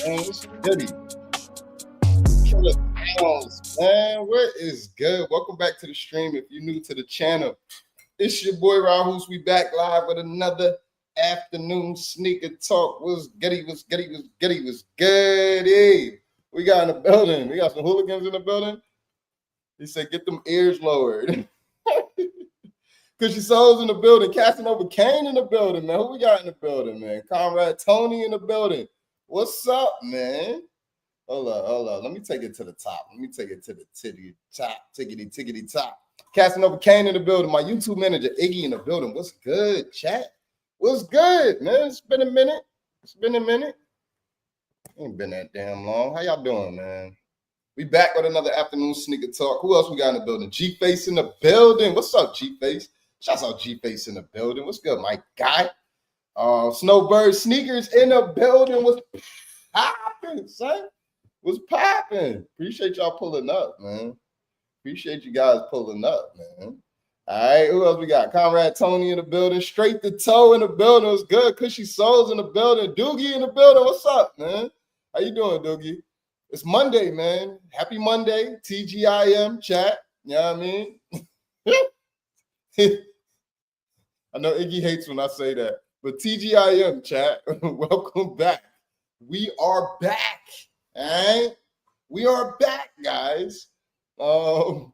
What's goody? Killer Pounds, man. What is good? Welcome back to the stream. If you're new to the channel, It's your boy Hoose. We back live with another afternoon sneaker talk. Was Getty? We got in the building. We got some hooligans in the building. He said, "Get them ears lowered." Cause your soul's in the building. Casting over Kane in the building, man. Who we got in the building, man? Comrade Tony in the building. What's up, man? Hold up. Let me take it to the top. Let me take it to the tickety top. Casting over Kane in the building. My YouTube manager, Iggy, in the building. What's good, chat? What's good, man? It's been a minute. Ain't been that damn long. How y'all doing, man? We back with another afternoon sneaker talk. Who else we got in the building? G-Face in the building. What's up, G-Face? Shouts out G-Face in the building. What's good, my guy? Snowbird Sneakers in the building. What's popping, son? What's popping? Appreciate y'all pulling up, man. Appreciate you guys pulling up, man. All right, who else we got? Comrade Tony in the building. Straight to toe in the building. What's good? Cushy Souls in the building. Doogie in the building. What's up, man? How you doing, Doogie? It's Monday, man. Happy Monday. TGIM chat. You know what I mean? I know Iggy hates when I say that, but TGIM chat. Welcome back. We are back. All right? We are back, guys. Long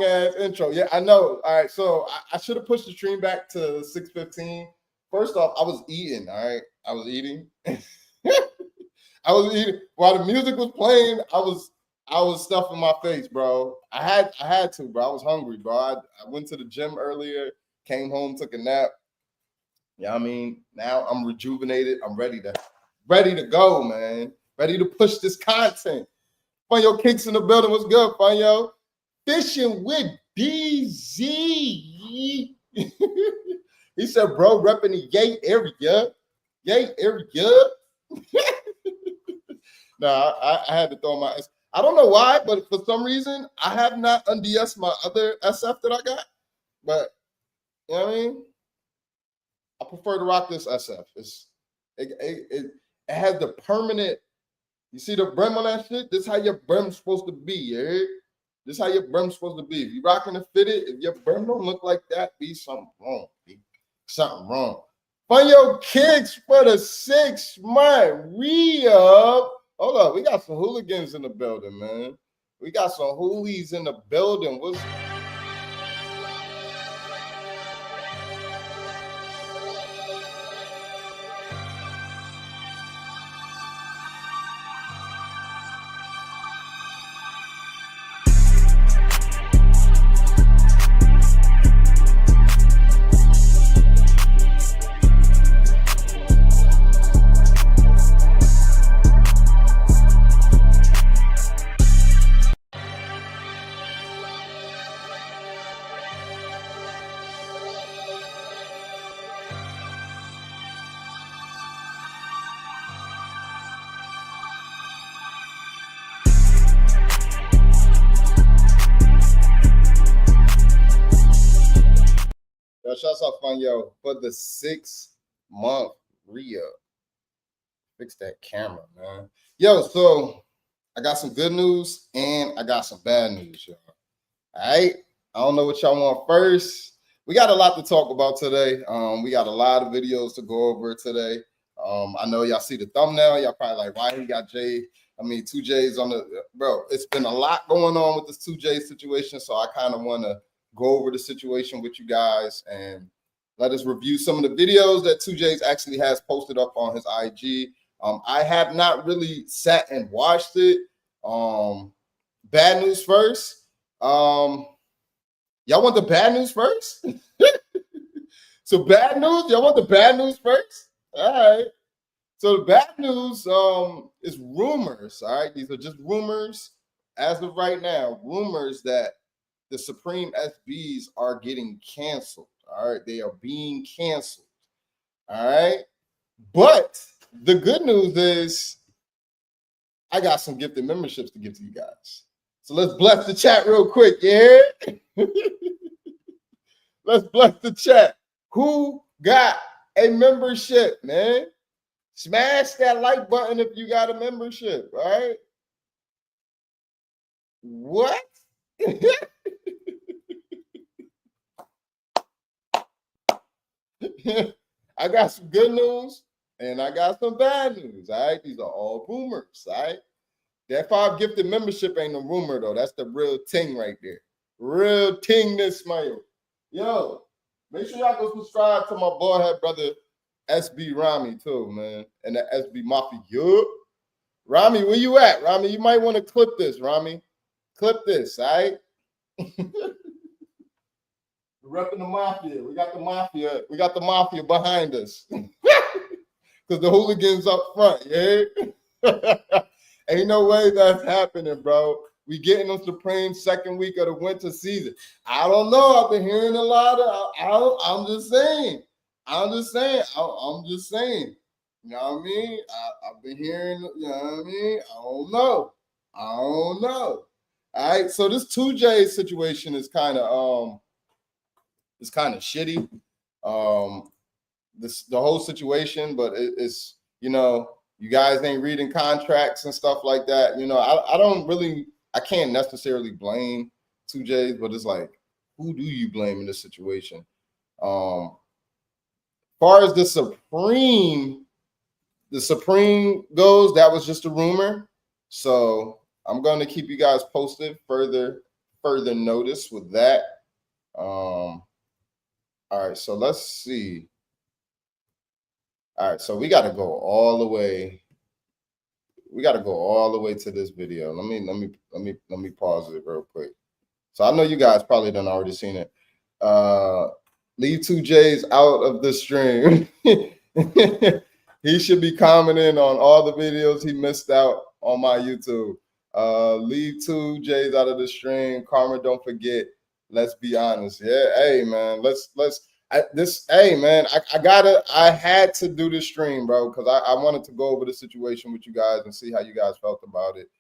ass intro. Yeah, I know. All right, so I should have pushed the stream back to 6:15. First off, I was eating. All right, I was eating. I was eating while the music was playing. I was stuffing my face, bro. I had to, bro. I was hungry, bro. I went to the gym earlier, came home, took a nap. Yeah, you know I mean, now I'm rejuvenated. I'm ready to go, man. Ready to push this content. Funyo Kicks in the building. What's good, Funyo? Fishing with BZ. He said, bro, repping the Yay area. Nah, I had to throw my. I don't know why, but for some reason, I have not unds my other SF that I got. But you know what I mean? I prefer to rock this SF. It has the permanent. You see the brim on that shit? This is how your brim's supposed to be, yeah? This is how your brim's supposed to be. If you rocking a fitted, if your brim don't look like that, be something wrong. Something wrong. Funyo Kicks for the 6-month re-up. Hold up, we got some hooligans in the building, man. We got some hoolies in the building. What's shouts out Funyo for the 6-month re-up. Fix that camera, man. Yo, so I got some good news and I got some bad news, y'all. All right. I don't know what y'all want first. We got a lot to talk about today. We got a lot of videos to go over today. I know y'all see the thumbnail. Y'all probably like, why he got two J's on the bro. It's been a lot going on with this 2J situation, so I kind of want to go over the situation with you guys and let us review some of the videos that 2J's actually has posted up on his IG. I have not really sat and watched it. Bad news first. Y'all want the bad news first? So bad news? Y'all want the bad news first? All right. So the bad news is rumors. All right. These are just rumors as of right now. Rumors that the Supreme SBs are getting canceled. All right. They are being canceled. All right. But the good news is I got some gifted memberships to give to you guys. So let's bless the chat real quick. Yeah. Let's bless the chat. Who got a membership, man? Smash that like button if you got a membership, right? What? I got some good news and I got some bad news. All right, these are all rumors. All right, that 5 gifted membership ain't no rumor though. That's the real ting right there. Real ting this smile. Yo, make sure y'all go subscribe to my bald head brother SB Rami too, man, and the SB Mafia. Yo, Rami, where you at? Rami, you might want to clip this. Rami, clip this. All right. We're repping the mafia. We got the mafia. We got the mafia behind us. Because the hooligans up front, yeah? Ain't no way that's happening, bro. We getting them Supreme second week of the winter season. I don't know. I've been hearing a lot of. I'm just saying. I'm just saying. You know what I mean? I've been hearing. You know what I mean? I don't know. All right. So this 2J situation is kind of shitty. The whole situation, but it's, you know, you guys ain't reading contracts and stuff like that. You know, I can't necessarily blame 2Js, but it's like, who do you blame in this situation? Far as the Supreme goes, that was just a rumor. So I'm going to keep you guys posted. Further notice with that. All right, so let's see. All right, so we got to go all the way. We got to go all the way to this video. Let me pause it real quick. So I know you guys probably done already seen it. Leave 2Js out of the stream. He should be commenting on all the videos he missed out on my YouTube. Leave 2Js out of the stream. Karma, don't forget. Let's be honest. Yeah, hey man, I had to do this stream, bro, because I wanted to go over the situation with you guys and see how you guys felt about it.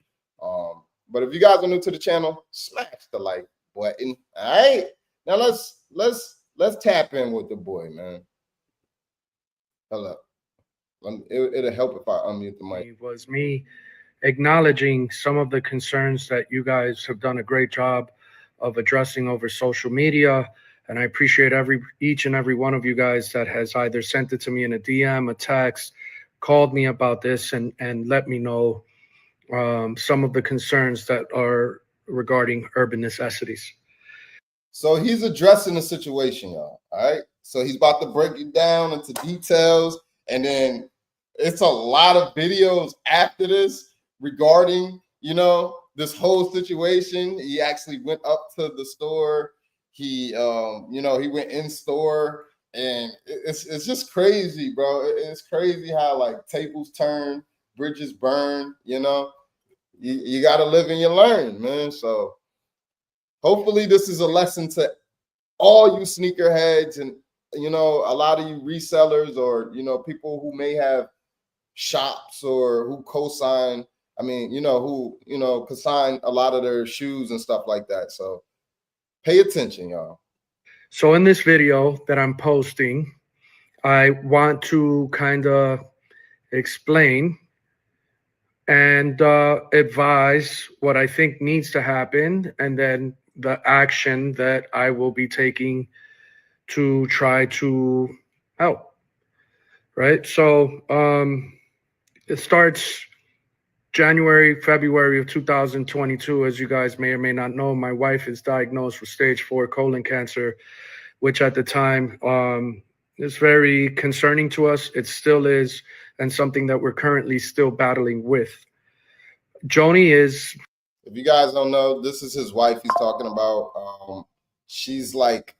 But if you guys are new to the channel, smash the like button. All right. Now let's tap in with the boy, man. Hello. It'll help if I unmute the mic. It was me acknowledging some of the concerns that you guys have done a great job of addressing over social media. And I appreciate each and every one of you guys that has either sent it to me in a DM, a text, called me about this and let me know some of the concerns that are regarding urban necessities. So he's addressing the situation, y'all. All right. So he's about to break it down into details. And then it's a lot of videos after this regarding, you know, this whole situation. He actually went up to the store. He, you know, he went in store, and it's just crazy, bro. It's crazy how like tables turn, bridges burn. You know, you got to live and you learn, man. So hopefully this is a lesson to all you sneakerheads, and you know, a lot of you resellers, or you know, people who may have shops or who co-sign. I mean, you know, who consign a lot of their shoes and stuff like that. So pay attention, y'all. So in this video that I'm posting, I want to kind of explain and advise what I think needs to happen, and then the action that I will be taking to try to help. Right? So it starts February of 2022. As you guys may or may not know, my wife is diagnosed with stage 4 colon cancer, which at the time is very concerning to us. It still is, and something that we're currently still battling with. Joni is... If you guys don't know, this is his wife he's talking about. She's like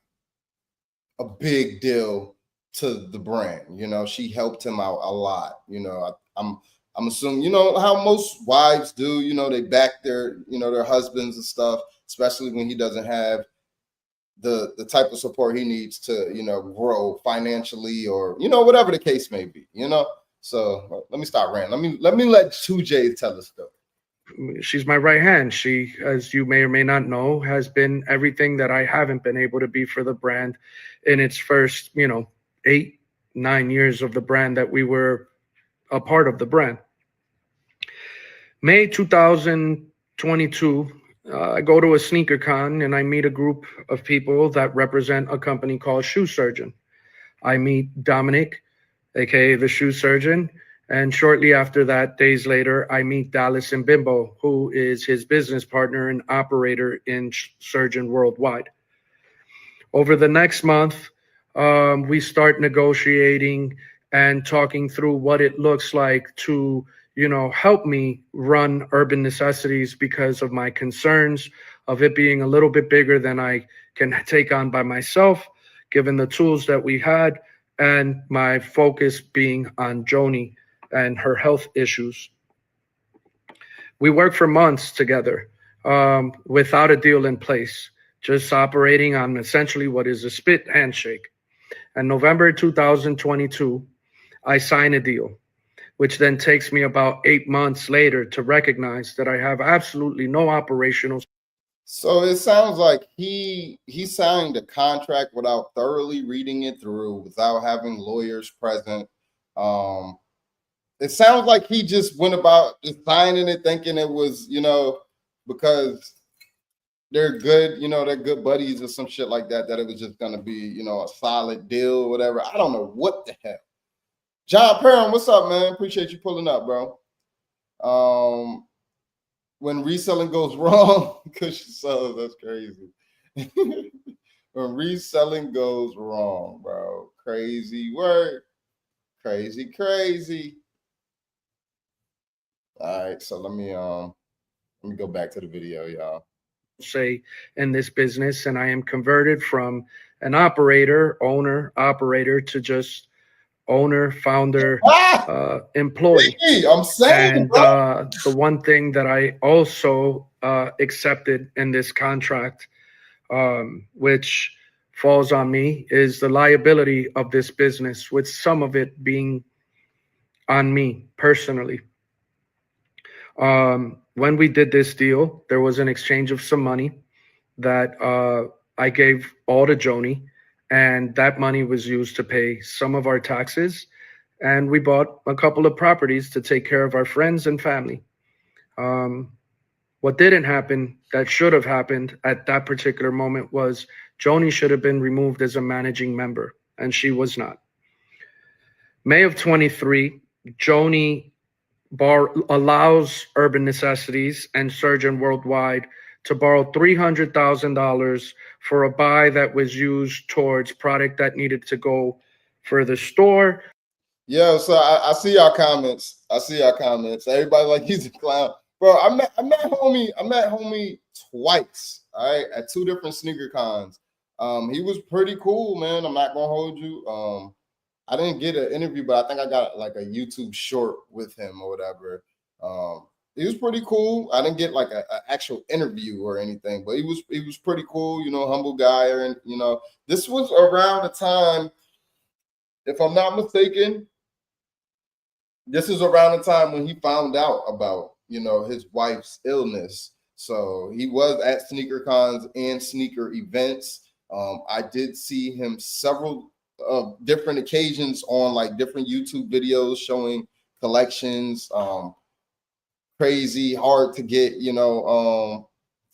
a big deal to the brand. You know, she helped him out a lot. You know, I'm assuming, you know, how most wives do, you know, they back their, you know, their husbands and stuff, especially when he doesn't have the type of support he needs to, you know, grow financially, or, you know, whatever the case may be, you know. So let me stop ranting. Let me let 2J tell the story. She's my right hand. She, as you may or may not know, has been everything that I haven't been able to be for the brand in its first, you know, 8-9 years of the brand that we were a part of the brand. May 2022, I go to a sneaker con and I meet a group of people that represent a company called Shoe Surgeon. I meet Dominic, aka the shoe surgeon. And shortly after that, days later, I meet Dallas and Bimbo, who is his business partner and operator in Surgeon Worldwide. Over the next month, we start negotiating and talking through what it looks like to, help me run Urban Necessities because of my concerns of it being a little bit bigger than I can take on by myself, given the tools that we had, and my focus being on Joni and her health issues. We worked for months together without a deal in place, just operating on essentially what is a spit handshake. In November 2022, I sign a deal, which then takes me about 8 months later to recognize that I have absolutely no operational. So it sounds like he signed a contract without thoroughly reading it through, without having lawyers present. It sounds like he just went about just signing it, thinking it was, because they're good, they're good buddies or some shit like that, that it was just gonna be, a solid deal or whatever. I don't know what the hell. John Perrin, what's up, man? Appreciate you pulling up, bro. When reselling goes wrong, because so that's crazy. When reselling goes wrong, bro. Crazy work. Crazy, crazy. All right, so let me go back to the video, y'all. Say in this business, and I am converted from an owner, operator to just owner, founder, employee. I'm saying, and the one thing that I also accepted in this contract, which falls on me, is the liability of this business, with some of it being on me personally. When we did this deal, there was an exchange of some money that I gave all to Joni, and that money was used to pay some of our taxes, and we bought a couple of properties to take care of our friends and family. What didn't happen that should have happened at that particular moment was Joni should have been removed as a managing member, and she was not. May of 23, Joni allows Urban Necessities and Surgeon Worldwide to borrow $300,000 for a buy that was used towards product that needed to go for the store. Yeah, so I see y'all comments. Everybody like he's a clown. Bro, I met homie twice, all right, at two different sneaker cons. He was pretty cool, man. I'm not gonna hold you. I didn't get an interview, but I think I got like a YouTube short with him or whatever. He was pretty cool. I didn't get like an actual interview or anything, but he was pretty cool, humble guy. And this was around the time, if I'm not mistaken, this is around the time when he found out about, his wife's illness. So he was at sneaker cons and sneaker events. I did see him several different occasions on like different YouTube videos showing collections, crazy, hard to get,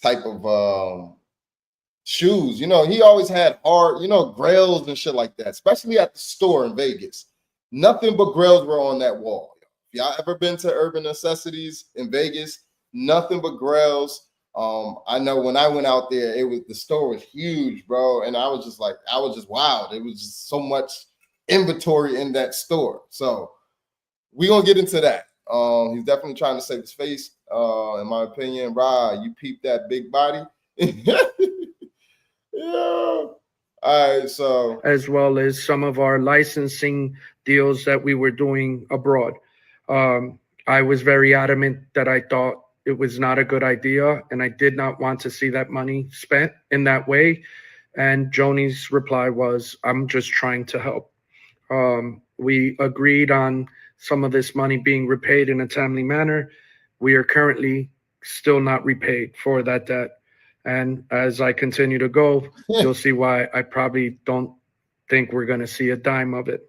type of shoes. He always had hard, grails and shit like that, especially at the store in Vegas. Nothing but grails were on that wall. If y'all ever been to Urban Necessities in Vegas, nothing but grails. I know when I went out there, the store was huge, bro. And I was just wild. It was just so much inventory in that store. So we're gonna get into that. He's definitely trying to save his face. In my opinion, Rod, you peep that big body. Yeah. All right, so as well as some of our licensing deals that we were doing abroad. I was very adamant that I thought it was not a good idea, and I did not want to see that money spent in that way. And Joni's reply was, "I'm just trying to help." We agreed on some of this money being repaid in a timely manner. We are currently still not repaid for that debt. And as I continue to go, you'll see why I probably don't think we're going to see a dime of it.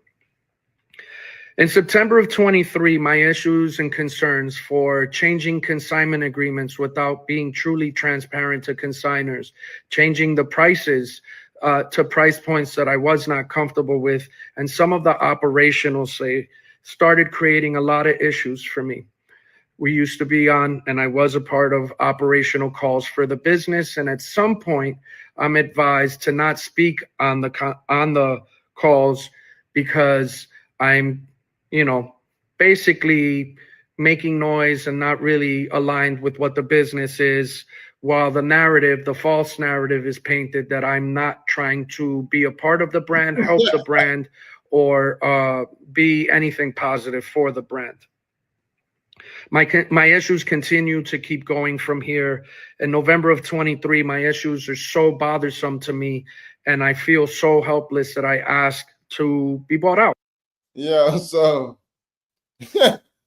In September of 23, my issues and concerns for changing consignment agreements without being truly transparent to consigners, changing the prices to price points that I was not comfortable with, and some of the operational started creating a lot of issues for me. We used to be on, and I was a part of operational calls for the business, and at some point, I'm advised to not speak on the calls because I'm, you know, basically making noise and not really aligned with what the business is, while the false narrative is painted that I'm not trying to be a part of the brand, help the brand, or be anything positive for the brand. My issues continue to keep going from here. In November of 23, my issues are so bothersome to me, and I feel so helpless that I ask to be bought out. Yeah, so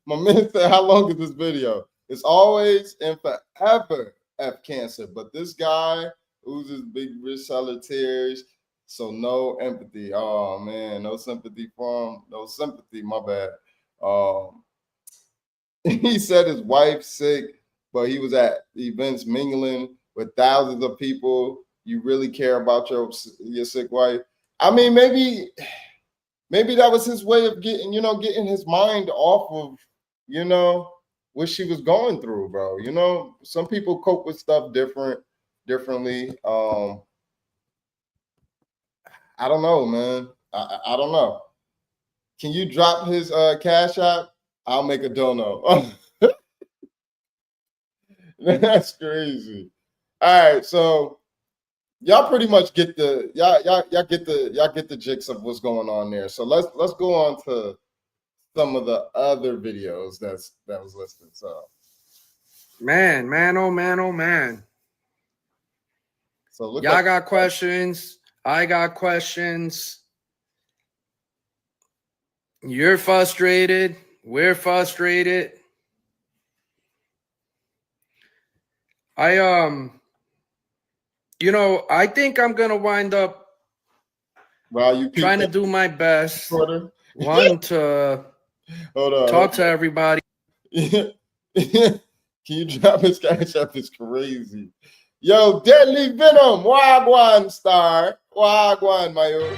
my man said, how long is this video? It's always and forever F cancer. But this guy oozes big reseller tears. So no empathy. Oh man, no sympathy for him. No sympathy, my bad. He said his wife's sick, but he was at events mingling with thousands of people. You really care about your sick wife? I mean, maybe that was his way of getting his mind off of, what she was going through, bro. Some people cope with stuff differently. I don't know, man. I don't know. Can you drop his Cash App? I'll make a dono. That's crazy. All right, so y'all pretty much get the y'all get the jigs of what's going on there. So let's go on to some of the other videos that was listed. So man, oh man. So y'all got questions. I got questions. You're frustrated. We're frustrated. I think I'm gonna wind up trying to do my best. One to talk to everybody. Can you drop his Cash App? It's crazy. Yo, Deadly Venom, Wagwan star. Wagwan, mayo.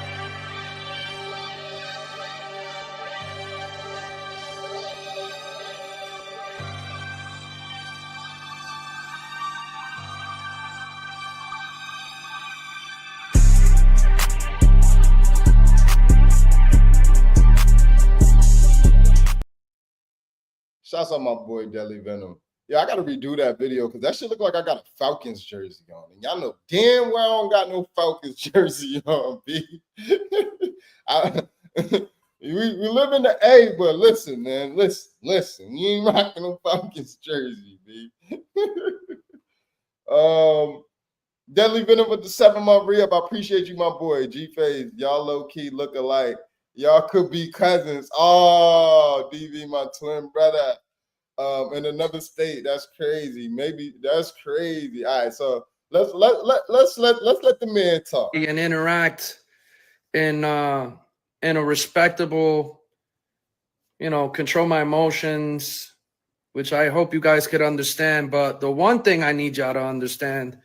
Shouts out my boy Deadly Venom. Yeah, I gotta redo that video because that shit look like I got a Falcons jersey on. And y'all know damn well I don't got no Falcons jersey on, B. We live in the A, but listen, man. Listen. You ain't rocking no Falcons jersey, B. Deadly Venom with the 7-month re-up. I appreciate you, my boy. G-Phase. Y'all low-key look alike. Y'all could be cousins. Oh, DV, my twin brother. In another state. That's crazy. Maybe that's crazy. All right, so let's let the man talk and interact in a respectable, control my emotions, which I hope you guys could understand. But the one thing I need y'all to understand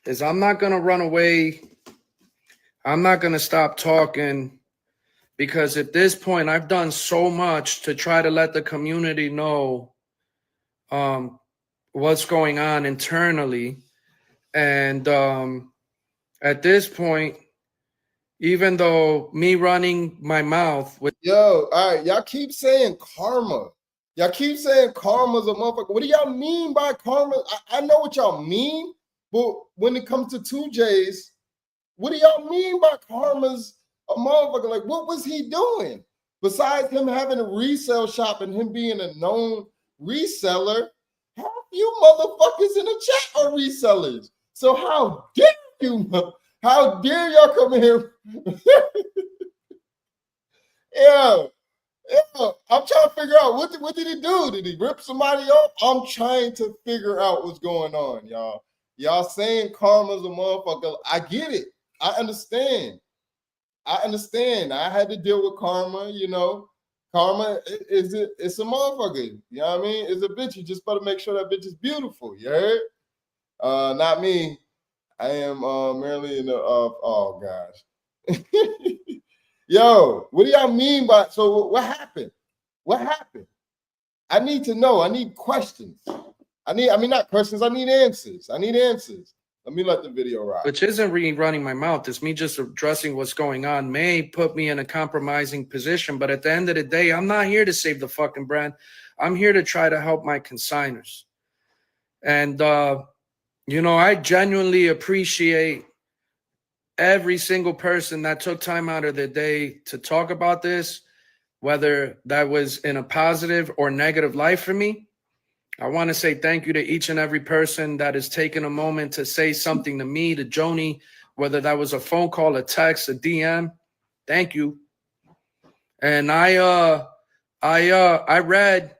is I'm not gonna run away. I'm not gonna stop talking, because at this point I've done so much to try to let the community know what's going on internally. And at this point, even though me running my mouth with all right, y'all keep saying karma. Y'all keep saying karma's a motherfucker. What do y'all mean by karma? I know what y'all mean, but when it comes to 2J's, what do y'all mean by karma's a motherfucker? Like, what was he doing? Besides him having a resale shop and him being a known reseller, half you motherfuckers in the chat are resellers. So how dare you? How dare y'all come in here? Yeah. I'm trying to figure out what did he do? Did he rip somebody off? I'm trying to figure out what's going on, y'all. Y'all saying karma's a motherfucker. I get it. I understand. I had to deal with karma, Karma it's a motherfucker. You know what I mean? It's a bitch. You just better make sure that bitch is beautiful. You heard? Not me. I am merely in the oh gosh. Yo, what do y'all mean by so what happened? What happened? I need to know. I need questions. I mean not questions, I need answers. I need answers. Let me let the video rock. Which isn't really running my mouth. It's me just addressing what's going on. May put me in a compromising position, but at the end of the day, I'm not here to save the fucking brand. I'm here to try to help my consigners. And you know, I genuinely appreciate every single person that took time out of their day to talk about this, whether that was in a positive or negative light for me. I want to say thank you to each and every person that has taken a moment to say something to me, to Joni, whether that was a phone call, a text, a DM. Thank you. And I read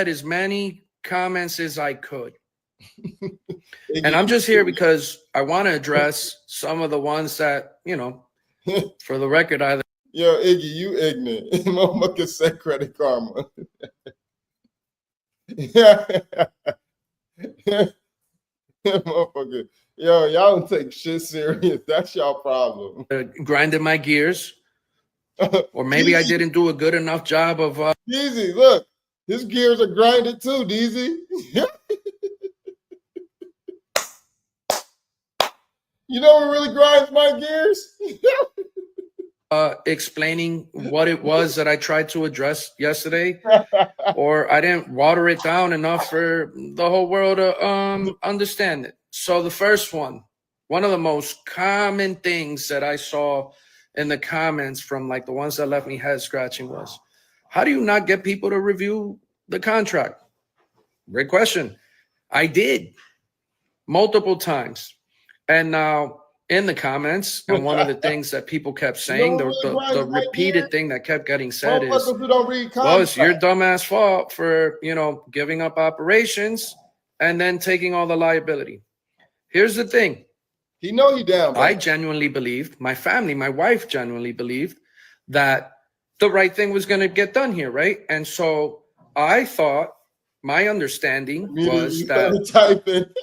as many comments as I could. And I'm just here because I want to address some of the ones that, you know, for the record, either. Yo, Iggy, you ignorant. Motherfucker said Credit Karma. Motherfucker. Yo, y'all don't take shit serious. That's y'all problem. Grinding my gears. Or maybe I didn't do a good enough job of Deezy, look, his gears are grinded too, Deezy. You know what really grinds my gears? Explaining what it was that I tried to address yesterday, or I didn't water it down enough for the whole world to understand it. So the first one of the most common things that I saw in the comments from like the ones that left me head scratching was, how do you not get people to review the contract? Great question. I did multiple times. And now in the comments, and one of the things that people kept saying, the repeated thing that kept getting said is, well, it's your dumbass fault for, you know, giving up operations and then taking all the liability. Here's the thing. He know you down, bro. I genuinely believed, my family, my wife genuinely believed that the right thing was going to get done here, right? And so I thought, my understanding was that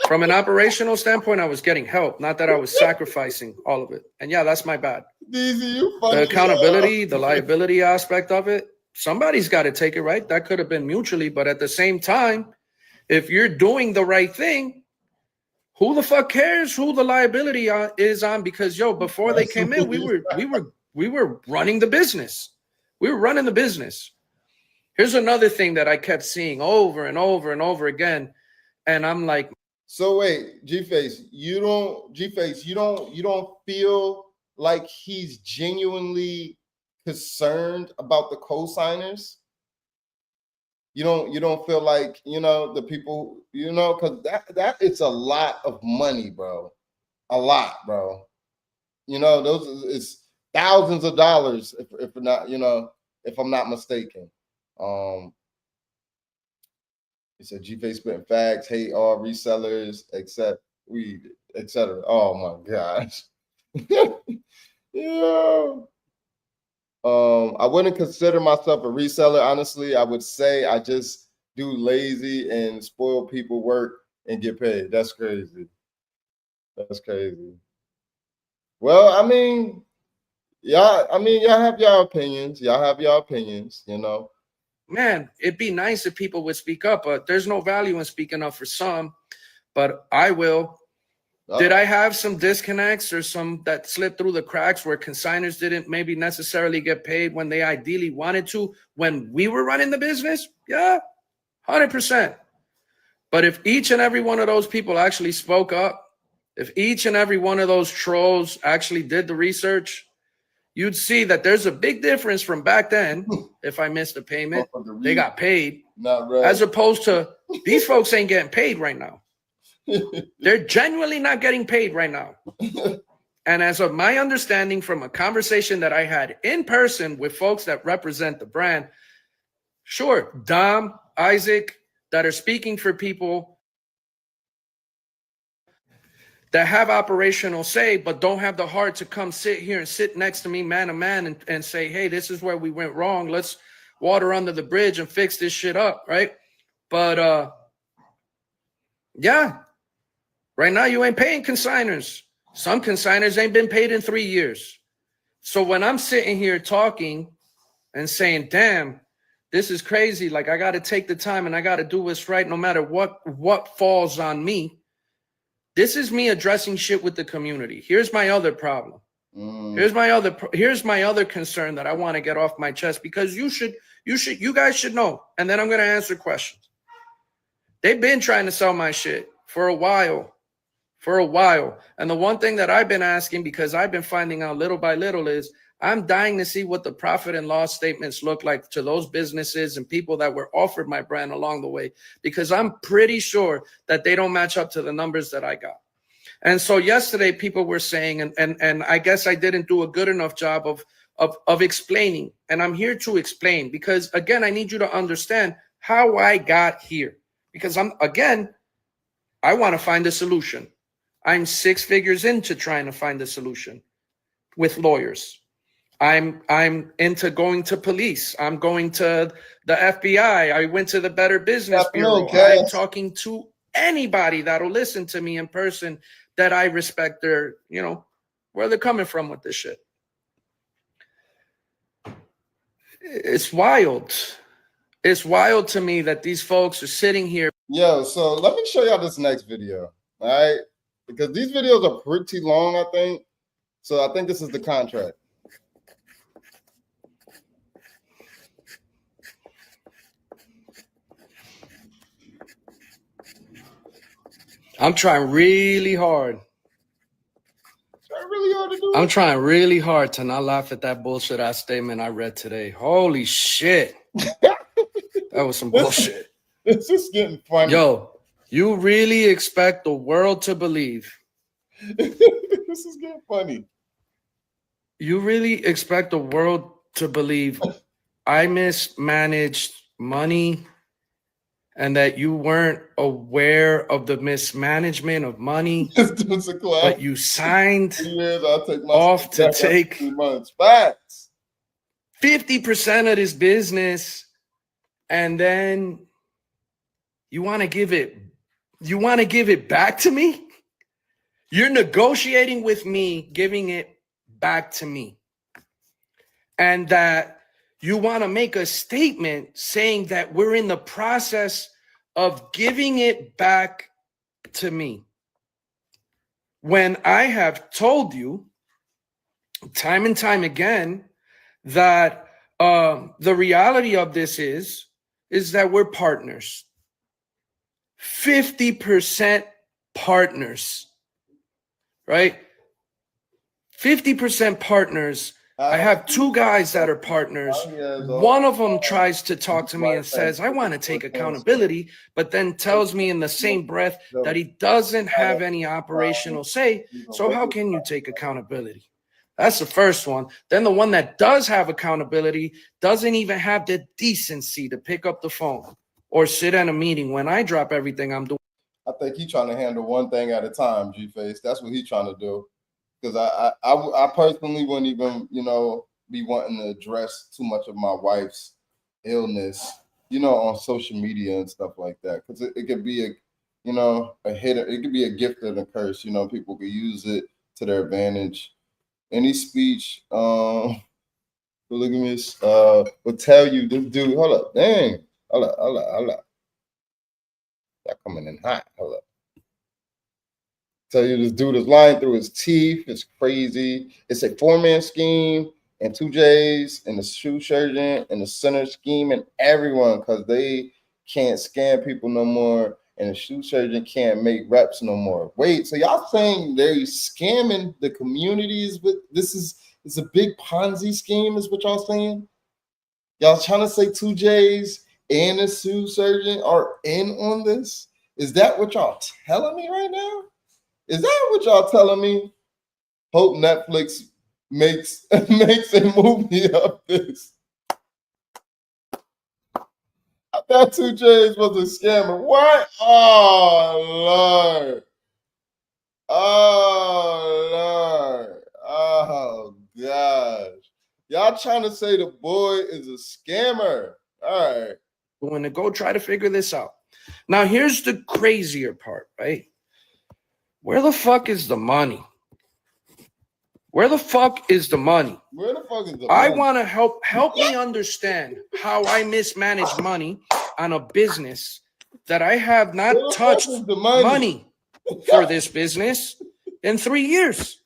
from an operational standpoint, I was getting help, not that I was sacrificing all of it. And yeah, that's my bad. The accountability, the liability aspect of it, somebody's got to take it, right? That could have been mutually, but at the same time, if you're doing the right thing, who the fuck cares who the liability is on? Because yo, before they came in, we were running the business. We were running the business. Here's another thing that I kept seeing over and over and over again, and I'm like, so wait, G-Face, you don't feel like he's genuinely concerned about the co-signers? You don't feel like, you know, the people, you know, because that it's a lot of money, bro. A lot, bro. You know, those is thousands of dollars, if not, you know, if I'm not mistaken. He said G-Face spitting facts, hate all resellers except weed, etc. Oh my gosh. Yeah. I wouldn't consider myself a reseller, honestly. I would say I just do lazy and spoil people work and get paid. That's crazy. That's crazy. Well, I mean, y'all have your opinions. Y'all have your opinions, you know. Man, it'd be nice if people would speak up, but there's no value in speaking up for some, but I will. Did I have some disconnects or some that slipped through the cracks where consigners didn't maybe necessarily get paid when they ideally wanted to when we were running the business? Yeah, 100%. But if each and every one of those people actually spoke up, if each and every one of those trolls actually did the research, you'd see that there's a big difference from back then. If I missed a payment, they got paid. As opposed to these folks ain't getting paid right now. They're genuinely not getting paid right now. And as of my understanding from a conversation that I had in person with folks that represent the brand, sure, Dom, Isaac, that are speaking for people that have operational say, but don't have the heart to come sit here and sit next to me man to man and say, hey, this is where we went wrong. Let's water under the bridge and fix this shit up, right? But yeah, right now you ain't paying consigners. Some consigners ain't been paid in 3 years. So when I'm sitting here talking and saying, damn, this is crazy. Like, I got to take the time and I got to do what's right no matter what falls on me. This is me addressing shit with the community. Here's my other problem. Here's my other concern that I want to get off my chest, because you guys should know. And then I'm going to answer questions. They've been trying to sell my shit for a while. And the one thing that I've been asking, because I've been finding out little by little, is I'm dying to see what the profit and loss statements look like to those businesses and people that were offered my brand along the way, because I'm pretty sure that they don't match up to the numbers that I got. And so yesterday people were saying, and I guess I didn't do a good enough job of explaining. And I'm here to explain, because again, I need you to understand how I got here, because I want to find a solution. I'm 6 figures into trying to find a solution with lawyers. I'm into going to police. I'm going to the FBI. I went to the Better Business Bureau. I'm talking to anybody that'll listen to me in person that I respect their, where they're coming from with this shit. It's wild. It's wild to me that these folks are sitting here. Yo, so let me show y'all this next video, all right? Because these videos are pretty long, I think. So I think this is the contract. I'm trying really hard. I'm trying really hard to not laugh at that bullshit ass statement I read today. Holy shit. That was some bullshit. This is getting funny. Yo, you really expect the world to believe? This is getting funny. You really expect the world to believe I mismanaged money and that you weren't aware of the mismanagement of money, but you signed off to take 50% of this business, and then you want to give it back to me? You're negotiating with me, giving it back to me. And that you want to make a statement saying that we're in the process of giving it back to me, when I have told you time and time again that the reality of this is that we're partners. 50% partners, right? 50% partners. I have 2 guys that are partners. One of them tries to talk to me and says, I want to take accountability, but then tells me in the same breath that he doesn't have any operational say. So how can you take accountability? That's the first one. Then the one that does have accountability doesn't even have the decency to pick up the phone or sit in a meeting when I drop everything I'm doing. I think he's trying to handle one thing at a time, G-Face. That's what he's trying to do. Because I personally wouldn't even, be wanting to address too much of my wife's illness, on social media and stuff like that. Because it could be a hit. It could be a gift and a curse. People could use it to their advantage. Any speech, look at this, will tell you this dude. Hold up, dang, hold up. That coming in hot. Hold up. Tell you this dude is lying through his teeth. It's crazy. It's a 4-man scheme and 2 J's and the shoe surgeon and the center scheme and everyone, because they can't scam people no more and the shoe surgeon can't make reps no more. Wait, so y'all saying they're scamming the communities with it's a big Ponzi scheme is what y'all saying? Y'all trying to say 2 J's and the shoe surgeon are in on this? Is that what y'all telling me right now? Is that what y'all telling me? Hope Netflix makes a movie of this. I thought 2 J's was a scammer. What? Oh, Lord. Oh, Lord. Oh, gosh. Y'all trying to say the boy is a scammer. All right. Going to go try to figure this out. Now, here's the crazier part, right? Where the fuck is the money? Where the fuck is the money? Where the fuck is the I money? want to help me understand how I mismanage money on a business that I have Where not the touched fuck is the money? for this business in 3 years.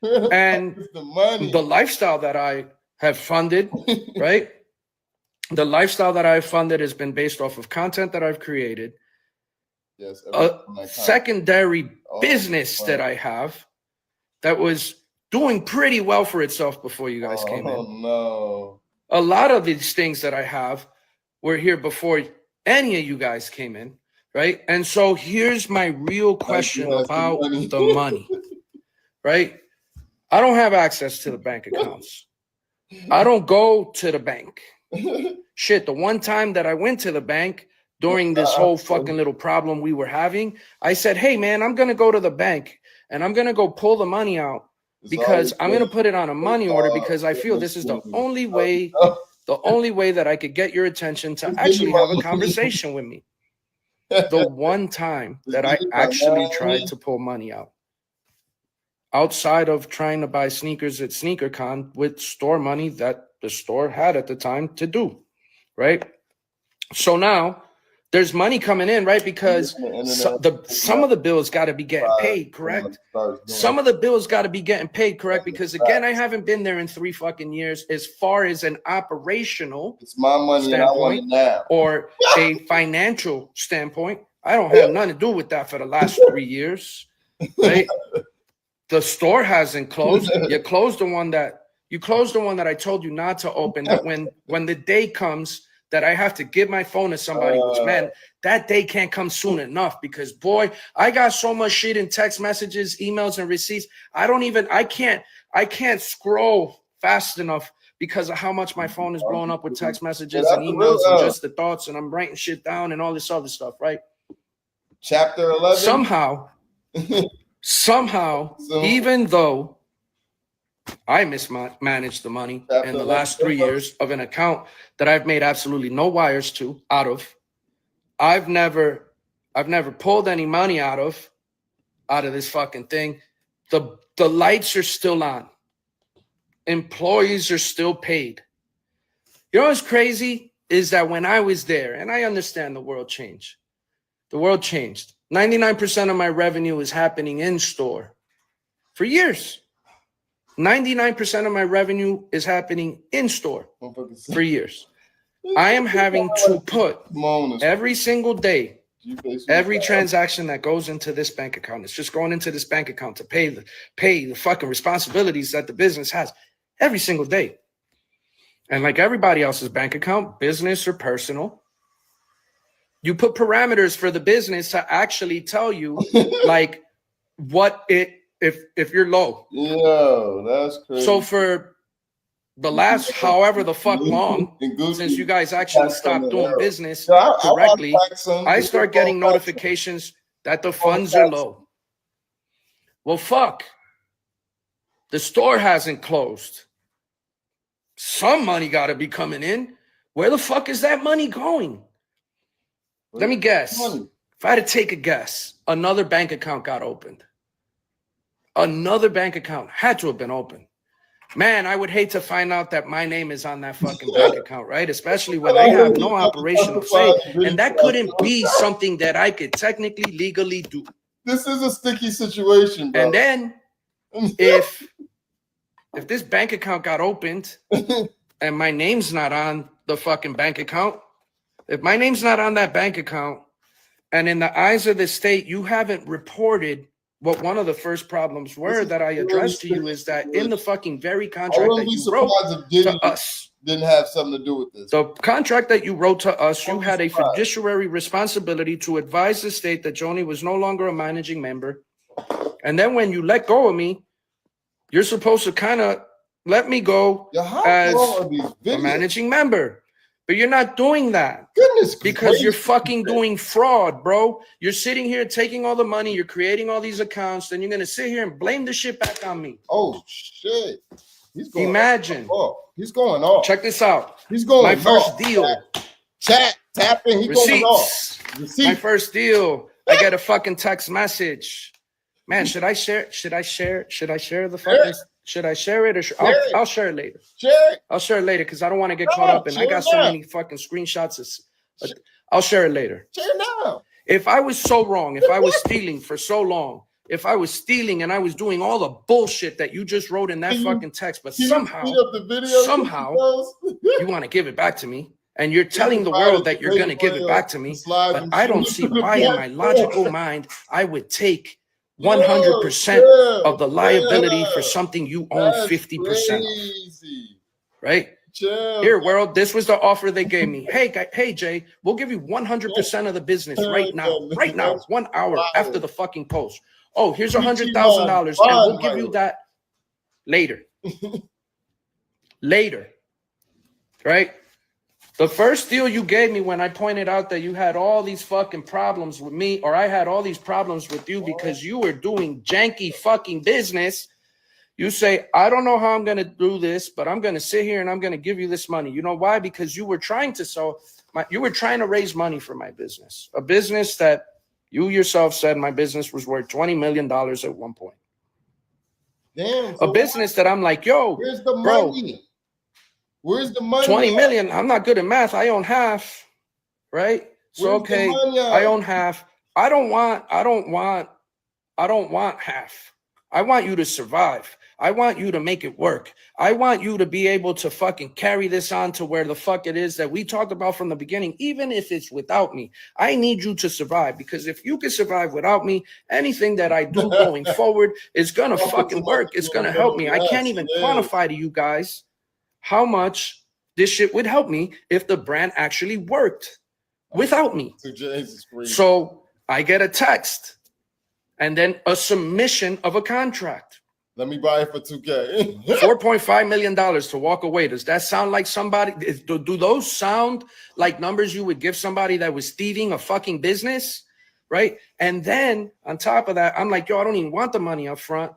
Where the And fuck is the money? the lifestyle that I have funded, right? The lifestyle that I've funded has been based off of content that I've created. Yes, A secondary business that I have that was doing pretty well for itself before you guys came in. Oh no. A lot of these things that I have were here before any of you guys came in, right? And so here's my real question about the money, right? I don't have access to the bank accounts. I don't go to the bank. Shit, the one time that I went to the bank during this whole fucking little problem we were having, I said, hey man, I'm going to go to the bank and I'm going to go pull the money out because I'm going to put it on a money order because I feel this is the only way that I could get your attention to actually have a conversation with me. The one time that I actually tried to pull money out, outside of trying to buy sneakers at SneakerCon with store money that the store had at the time to do, right? So now there's money coming in, right? Because some of the bills got to be getting paid, correct? Some of the bills got to be getting paid, correct? Because again, I haven't been there in 3 fucking years as far as an operational standpoint or a financial standpoint. I don't have nothing to do with that for the last 3 years, right? The store hasn't closed. You closed the one that I told you not to open. That when the day comes that I have to give my phone to somebody, which man, that day can't come soon enough because boy, I got so much shit in text messages, emails, and receipts. I can't scroll fast enough because of how much my phone is blowing up with text messages and emails and just the thoughts, and I'm writing shit down and all this other stuff, right? Chapter 11. Somehow, even though I mismanaged the money in the last 3 years of an account that I've made absolutely no wires to out of, I've never pulled any money out of this fucking thing. The lights are still on. Employees are still paid. You know what's crazy is that when I was there, and I understand the world changed. The world changed. 99% of my revenue is happening in store for years. 99% of my revenue is happening in store for years. I am having to put every single day, every transaction that goes into this bank account, it's just going into this bank account to pay the fucking responsibilities that the business has every single day. And like everybody else's bank account, business or personal, you put parameters for the business to actually tell you like what if you're low. Yo, that's crazy. So for the last however the fuck long since you guys actually stopped doing business correctly, I start getting notifications that the funds are low. Well, fuck. The store hasn't closed. Some money got to be coming in. Where the fuck is that money going? Let me guess. If I had to take a guess, another bank account got opened. Another bank account had to have been opened. Man, I would hate to find out that my name is on that fucking bank account, right? Especially when I have no operational say. And that couldn't be something that I could technically, legally do. This is a sticky situation, bro. And then if this bank account got opened and my name's not on the fucking bank account, if my name's not on that bank account, and in the eyes of the state, you haven't reported what one of the first problems were that I addressed to you is that in the fucking very contract that you wrote to us, didn't have something to do with this. The contract that you wrote to us, you had a fiduciary responsibility to advise the state that Joni was no longer a managing member. And then when you let go of me, you're supposed to kind of let me go as a managing member. But you're not doing that. Goodness because gracious. You're fucking doing fraud, bro. You're sitting here taking all the money. You're creating all these accounts. Then you're going to sit here and blame the shit back on me. Oh, shit. He's going Imagine. off. He's going off. Check this out. He's going My off. first deal. Chat, tapping. He's going off. My first deal. I get a fucking text message. Man, should I share the fucking Should I share it or I'll share it later. Share it. I'll share it later because I don't want to get caught up and I got so many fucking screenshots. I'll share it later. Share it now. If I was so wrong, if I was stealing for so long, if I was stealing and I was doing all the bullshit that you just wrote in that fucking text, but somehow you want to give it back to me, and you're telling the world that you're going to give it back to me, but I don't see why in my logical mind I would take 100% of the liability for something you own 50% of. Right? Here, world, this was the offer they gave me. Hey, Jay, we'll give you 100% of the business right now, 1 hour after the fucking post. Oh, here's $100,000, and we'll give you that later. Later, right? The first deal you gave me when I pointed out that you had all these fucking problems with me, or I had all these problems with you because you were doing janky fucking business. You say, I don't know how I'm going to do this, but I'm going to sit here and I'm going to give you this money. You know why? Because you were trying to raise money for my business, a business that you yourself said my business was worth $20 million at one point. Damn. A business that I'm like, yo, where's the bro, money? Where's the money? 20 million. I'm not good at math. I own half, right? So, okay, I own half. I don't want half. I want you to survive. I want you to make it work. I want you to be able to fucking carry this on to where the fuck it is that we talked about from the beginning, even if it's without me. I need you to survive, because if you can survive without me, anything that I do going forward is going to fucking work. It's going to help me. I can't even quantify to you guys how much this shit would help me if the brand actually worked without me. So I get a text and then a submission of a contract. Let me buy it for $2K. $4.5 million to walk away. Does that sound like somebody? Do those sound like numbers you would give somebody that was thieving a fucking business? Right? And then on top of that, I'm like, yo, I don't even want the money up front.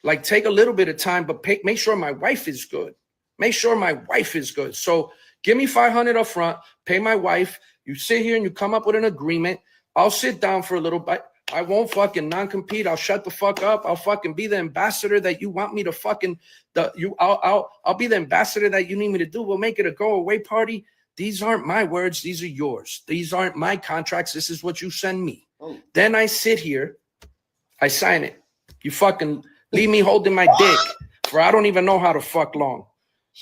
Like, take a little bit of time, but make sure my wife is good. Make sure my wife is good. So give me $500 up front, pay my wife. You sit here and you come up with an agreement. I'll sit down for a little bit. I won't fucking non-compete. I'll shut the fuck up. I'll fucking be the ambassador that you want me to fucking I'll be the ambassador that you need me to do. We'll make it a go away party. These aren't my words. These are yours. These aren't my contracts. This is what you send me. Oh. Then I sit here. I sign it. You fucking leave me holding my dick for I don't even know how to fuck long.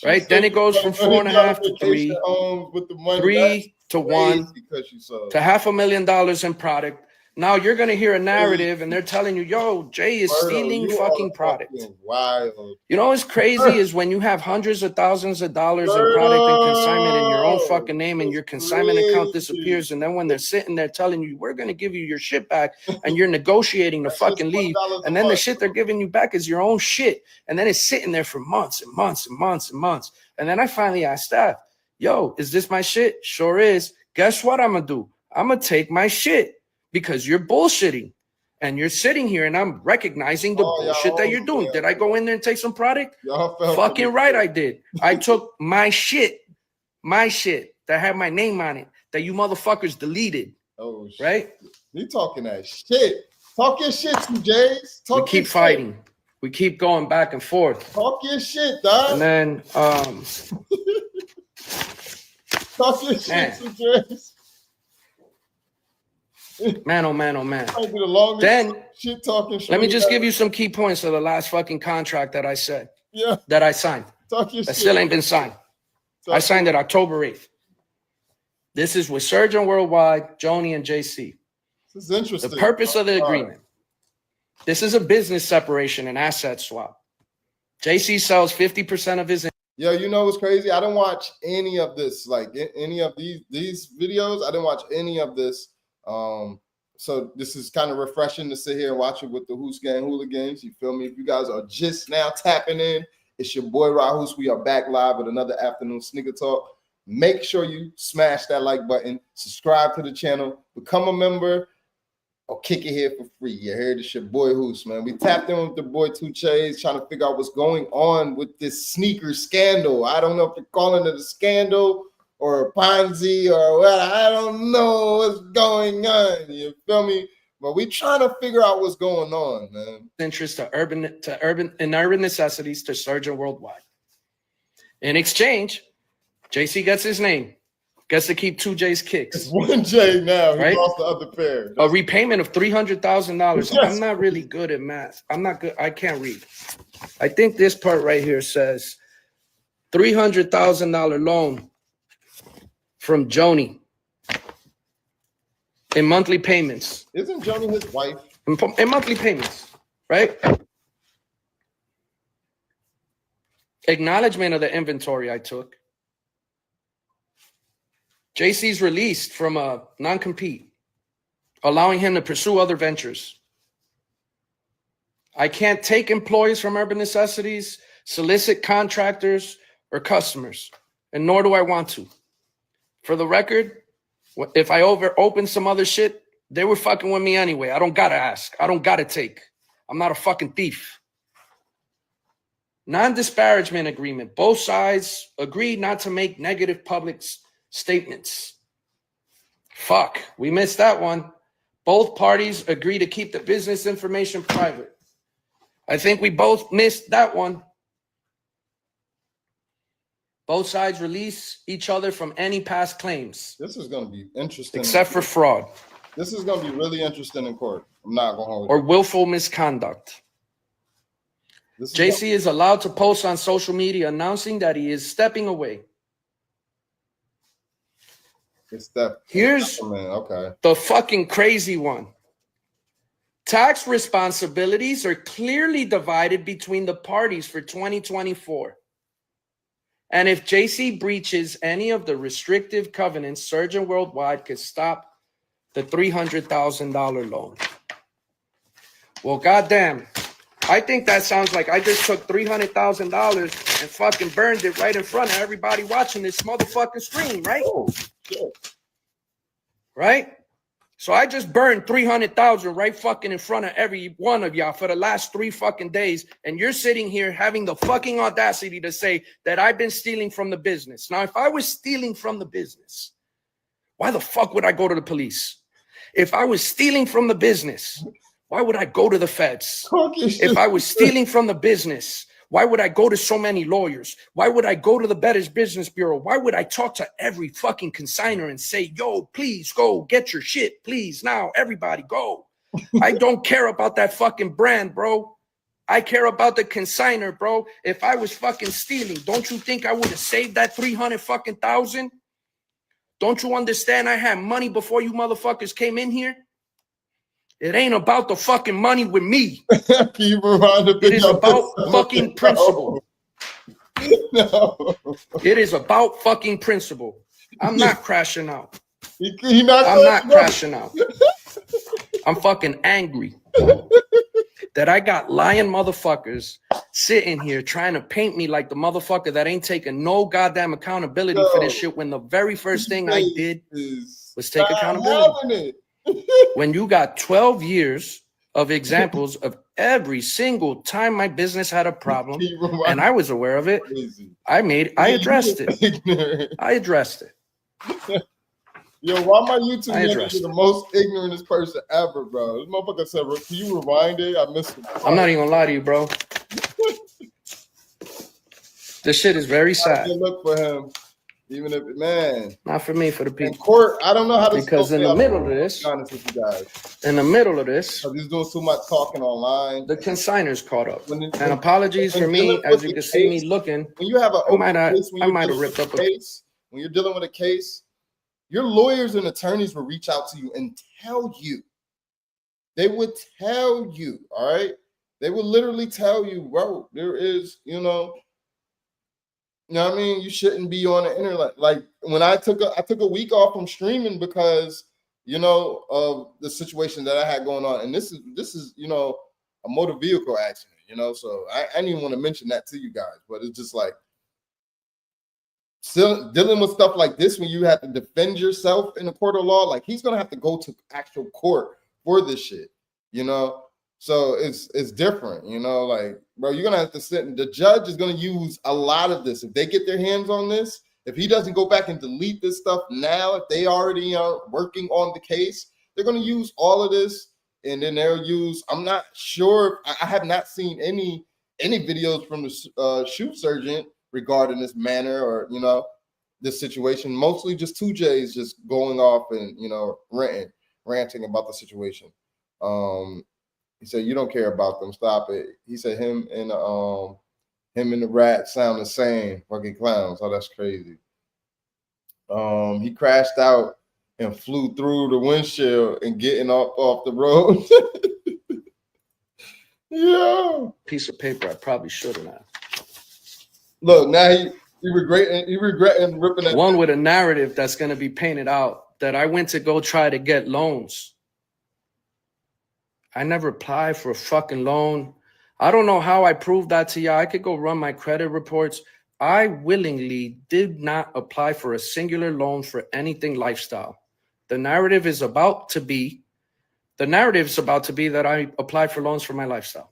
Right? Then it goes from 4.5 to 3, with the money 3 to 1 to $500,000 in product. Now you're going to hear a narrative and they're telling you, yo, Jay is stealing fucking product. Wild. You know what's crazy is when you have hundreds of thousands of dollars in product and consignment in your own fucking name and your consignment account disappears. And then when they're sitting there telling you, we're going to give you your shit back and you're negotiating to fucking leave. And then the shit they're giving you back is your own shit. And then it's sitting there for months and months and months and months. And then I finally asked staff, yo, is this my shit? Sure is. Guess what I'm going to do? I'm going to take my shit. Because you're bullshitting and you're sitting here and I'm recognizing the bullshit that you're doing. Did I go in there and take some product? Fucking right I did. I took my shit that had my name on it that you motherfuckers deleted. Oh, shit. Right? You talking that shit. Talk your shit, you Jays. We keep fighting. Shit. We keep going back and forth. Talk your shit, dog. And then talk your shit, you Jays. Man, oh man, oh man. Then shit talking. Let me just give you some key points of the last fucking contract that I said. Yeah. That I signed. Talk your that shit. Still ain't been signed. I signed it October 8th. This is with Surgeon Worldwide, Joni, and JC. This is interesting. The purpose of the agreement. This is a business separation and asset swap. JC sells 50% of his. Yo, you know what's crazy? I didn't watch any of this. Like any of these videos. I didn't watch any of this. So this is kind of refreshing to sit here and watch it with the Hoose Gang Hooligans. You feel me? If you guys are just now tapping in, it's your boy Hoose. We are back live with another afternoon sneaker talk. Make sure you smash that like button, subscribe to the channel, become a member, or kick it here for free. You heard it's your boy Hoose, man. We tapped in with the boy 2 Chainz, trying to figure out what's going on with this sneaker scandal. I don't know if they're calling it a scandal or a Ponzi or what. I don't know what's going on. You feel me? But we trying to figure out what's going on, man. Interest to urban necessities to surgeon worldwide. In exchange, JC gets his name, gets to keep 2J's kicks. It's 1J now. He Right? lost the other pair. A repayment of $300,000. Yes. I'm not really good at math. I'm not good. I can't read. I think this part right here says $300,000 loan from Joni in monthly payments. Isn't Joni his wife? In monthly payments, right? Acknowledgement of the inventory I took. JC's released from a non-compete, allowing him to pursue other ventures. I can't take employees from Urban Necessities, solicit contractors or customers, and nor do I want to. For the record, if I open some other shit, they were fucking with me anyway. I don't gotta ask. I don't gotta take. I'm not a fucking thief. Non-disparagement agreement. Both sides agreed not to make negative public statements. Fuck, we missed that one. Both parties agree to keep the business information private. I think we both missed that one. Both sides release each other from any past claims. This is going to be interesting. Except for fraud. This is going to be really interesting in court. I'm not going to hold or willful misconduct. JC is allowed to post on social media announcing that he is stepping away. Here's the fucking crazy one. Tax responsibilities are clearly divided between the parties for 2024. And if JC breaches any of the restrictive covenants, Surgeon Worldwide could stop the $300,000 loan. Well, goddamn. I think that sounds like I just took $300,000 and fucking burned it right in front of everybody watching this motherfucking stream, right? Oh, shit. Right? So I just burned $300,000 right fucking in front of every one of y'all for the last 3 fucking days. And you're sitting here having the fucking audacity to say that I've been stealing from the business. Now, if I was stealing from the business, why the fuck would I go to the police? If I was stealing from the business, why would I go to the feds? If I was stealing from the business, why would I go to so many lawyers? Why would I go to the Better Business Bureau? Why would I talk to every fucking consignor and say, yo, please go get your shit, please now, everybody go. I don't care about that fucking brand, bro. I care about the consignor, bro. If I was fucking stealing, don't you think I would have saved that 300 fucking thousand? Don't you understand I had money before you motherfuckers came in here? It ain't about the fucking money with me. It is about fucking principle. No. It is about fucking principle. I'm not crashing out. I'm not crashing out. I'm fucking angry that I got lying motherfuckers sitting here trying to paint me like the motherfucker that ain't taking no goddamn accountability for this shit when the very first thing I did was take accountability. When you got 12 years of examples of every single time my business had a problem and I was aware of it, I addressed it. I addressed it. Yo, why my YouTube manager the most ignorantest person ever, bro? This motherfucker said, can you rewind it? I missed it. I'm not even gonna lie to you, bro. This shit is very sad. Look for him. Even if, man, not for me, for the people. In court, I don't know how to. Because in the middle of this, honest with you guys, in the middle of this, he's doing too much talking online. The consignors caught up. And apologies for me, as you can see me looking. When you have a, I might have ripped up a case. When you're dealing with a case, your lawyers and attorneys will reach out to you and tell you. They would tell you, all right. They would literally tell you, bro. There is, you know what I mean? You shouldn't be on the internet. Like when I took a week off from streaming because, you know, of the situation that I had going on. And this is, you know, a motor vehicle accident, you know. So I didn't even want to mention that to you guys, but it's just like still dealing with stuff like this when you have to defend yourself in a court of law. Like he's gonna have to go to actual court for this shit, you know. So it's different, you know, like, bro, you're going to have to sit and the judge is going to use a lot of this. If they get their hands on this, if he doesn't go back and delete this stuff now, if they already are working on the case, they're going to use all of this and then they'll use. I'm not sure. I have not seen any videos from the shoe surgeon regarding this manner or this situation. Mostly just 2J's just going off and ranting about the situation. He said, "You don't care about them. Stop it." He said, "Him and the rat sound the same. Fucking clowns." Oh, that's crazy. He crashed out and flew through the windshield and getting off the road. Yeah. Piece of paper I probably shouldn't have. Look, now he regretting ripping that. One with a narrative that's going to be painted out that I went to go try to get loans. I never applied for a fucking loan. I don't know how I proved that to you. I could go run my credit reports. I willingly did not apply for a singular loan for anything lifestyle. The narrative is about to be that I applied for loans for my lifestyle.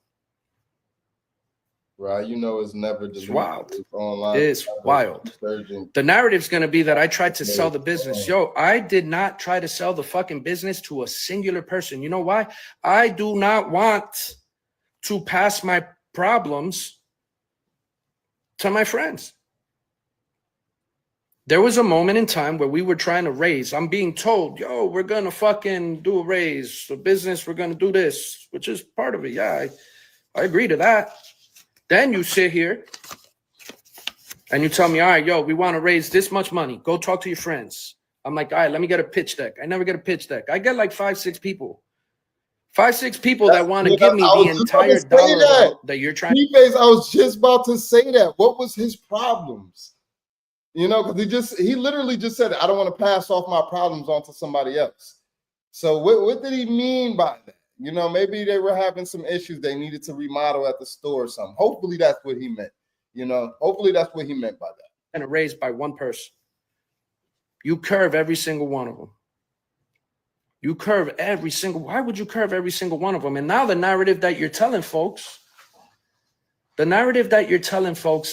Right, it's never it's wild. It's online. It's wild. The narrative's going to be that I tried to sell the business. Yo, I did not try to sell the fucking business to a singular person. You know why? I do not want to pass my problems to my friends. There was a moment in time where we were trying to raise. I'm being told, yo, we're going to fucking do a raise. The business, we're going to do this, which is part of it. Yeah, I agree to that. Then you sit here and you tell me, all right, yo, we want to raise this much money. Go talk to your friends. I'm like, all right, let me get a pitch deck. I never get a pitch deck. I get like 5-6 people. 5-6 people that want to give me the entire dollar that you're trying to. I was just about to say that. What was his problems? Because he literally just said, I don't want to pass off my problems onto somebody else. So what did he mean by that? Maybe they were having some issues. They needed to remodel at the store or something. Hopefully that's what he meant. Hopefully that's what he meant by that. And raised by one person. You curve every single one of them. Why would you curve every single one of them? And now the narrative that you're telling folks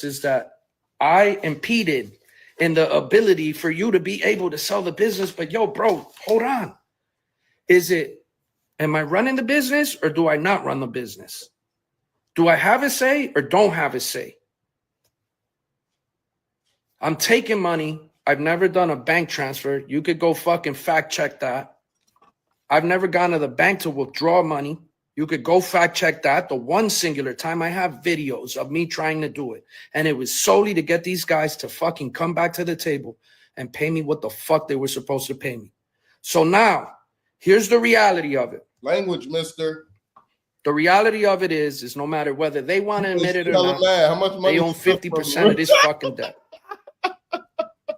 is that I impeded in the ability for you to be able to sell the business. But yo, bro, hold on. Am I running the business or do I not run the business? Do I have a say or don't have a say? I'm taking money. I've never done a bank transfer. You could go fucking fact check that. I've never gone to the bank to withdraw money. You could go fact check that. The one singular time I have videos of me trying to do it. And it was solely to get these guys to fucking come back to the table and pay me what the fuck they were supposed to pay me. So now, here's the reality of it. Language, mister. The reality of it is no matter whether they want to admit it or not, how much money they own 50% of this fucking debt.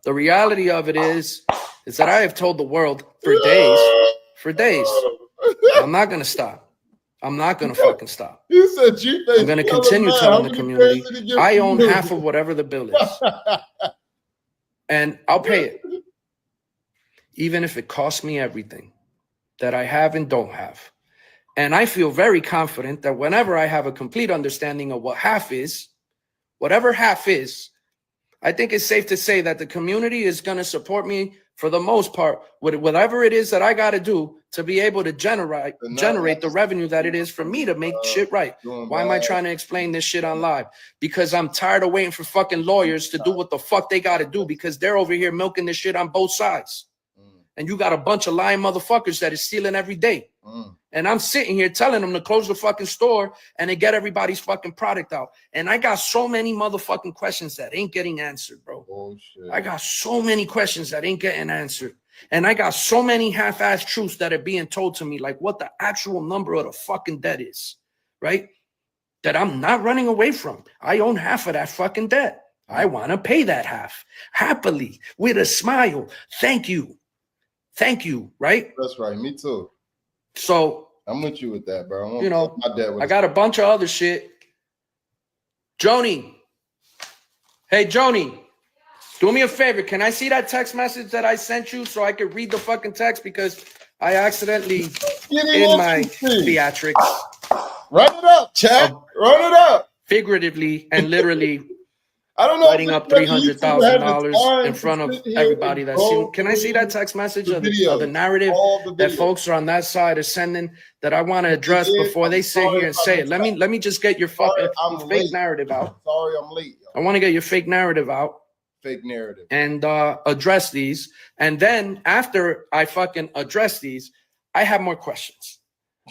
The reality of it is that I have told the world for days, I'm not going to stop. I'm not going to fucking stop. You said I'm going to continue telling the community I own half of whatever the bill is. And I'll pay it. Even if it costs me everything that I have and don't have. And I feel very confident that whenever I have a complete understanding of what half is, whatever half is, I think it's safe to say that the community is going to support me for the most part with whatever it is that I got to do to be able to generate the revenue that it is for me to make shit right. Why am I trying to explain this shit on live? Because I'm tired of waiting for fucking lawyers to do what the fuck they got to do because they're over here milking this shit on both sides. And you got a bunch of lying motherfuckers that is stealing every day. And I'm sitting here telling them to close the fucking store and to get everybody's fucking product out. And I got so many motherfucking questions that ain't getting answered, bro. Bullshit. I got so many questions that ain't getting answered. And I got so many half-assed truths that are being told to me, like what the actual number of the fucking debt is, right? That I'm not running away from. I own half of that fucking debt. I want to pay that half happily with a smile. Thank you. Thank you, right? That's right. Me too. So I'm with you with that, bro. I got a bunch of other shit. Joni. Hey, Joni, do me a favor. Can I see that text message that I sent you so I could read the fucking text because I accidentally in my theatrics. Run it up, chat. Run it up. Figuratively and literally I don't know writing if up YouTube had the $300,000 time in to front of sit here everybody and that's go seen. Can I see that through text message the of the videos, narrative all the that videos. folks are on that side are sending that I want to address did. before they I'm sit sorry here and if I say it? missed Let me just get your fucking I'm fake late. narrative out. Sorry, I'm late. I want to get your fake narrative out. Fake narrative. And address these. And then after I fucking address these, I have more questions.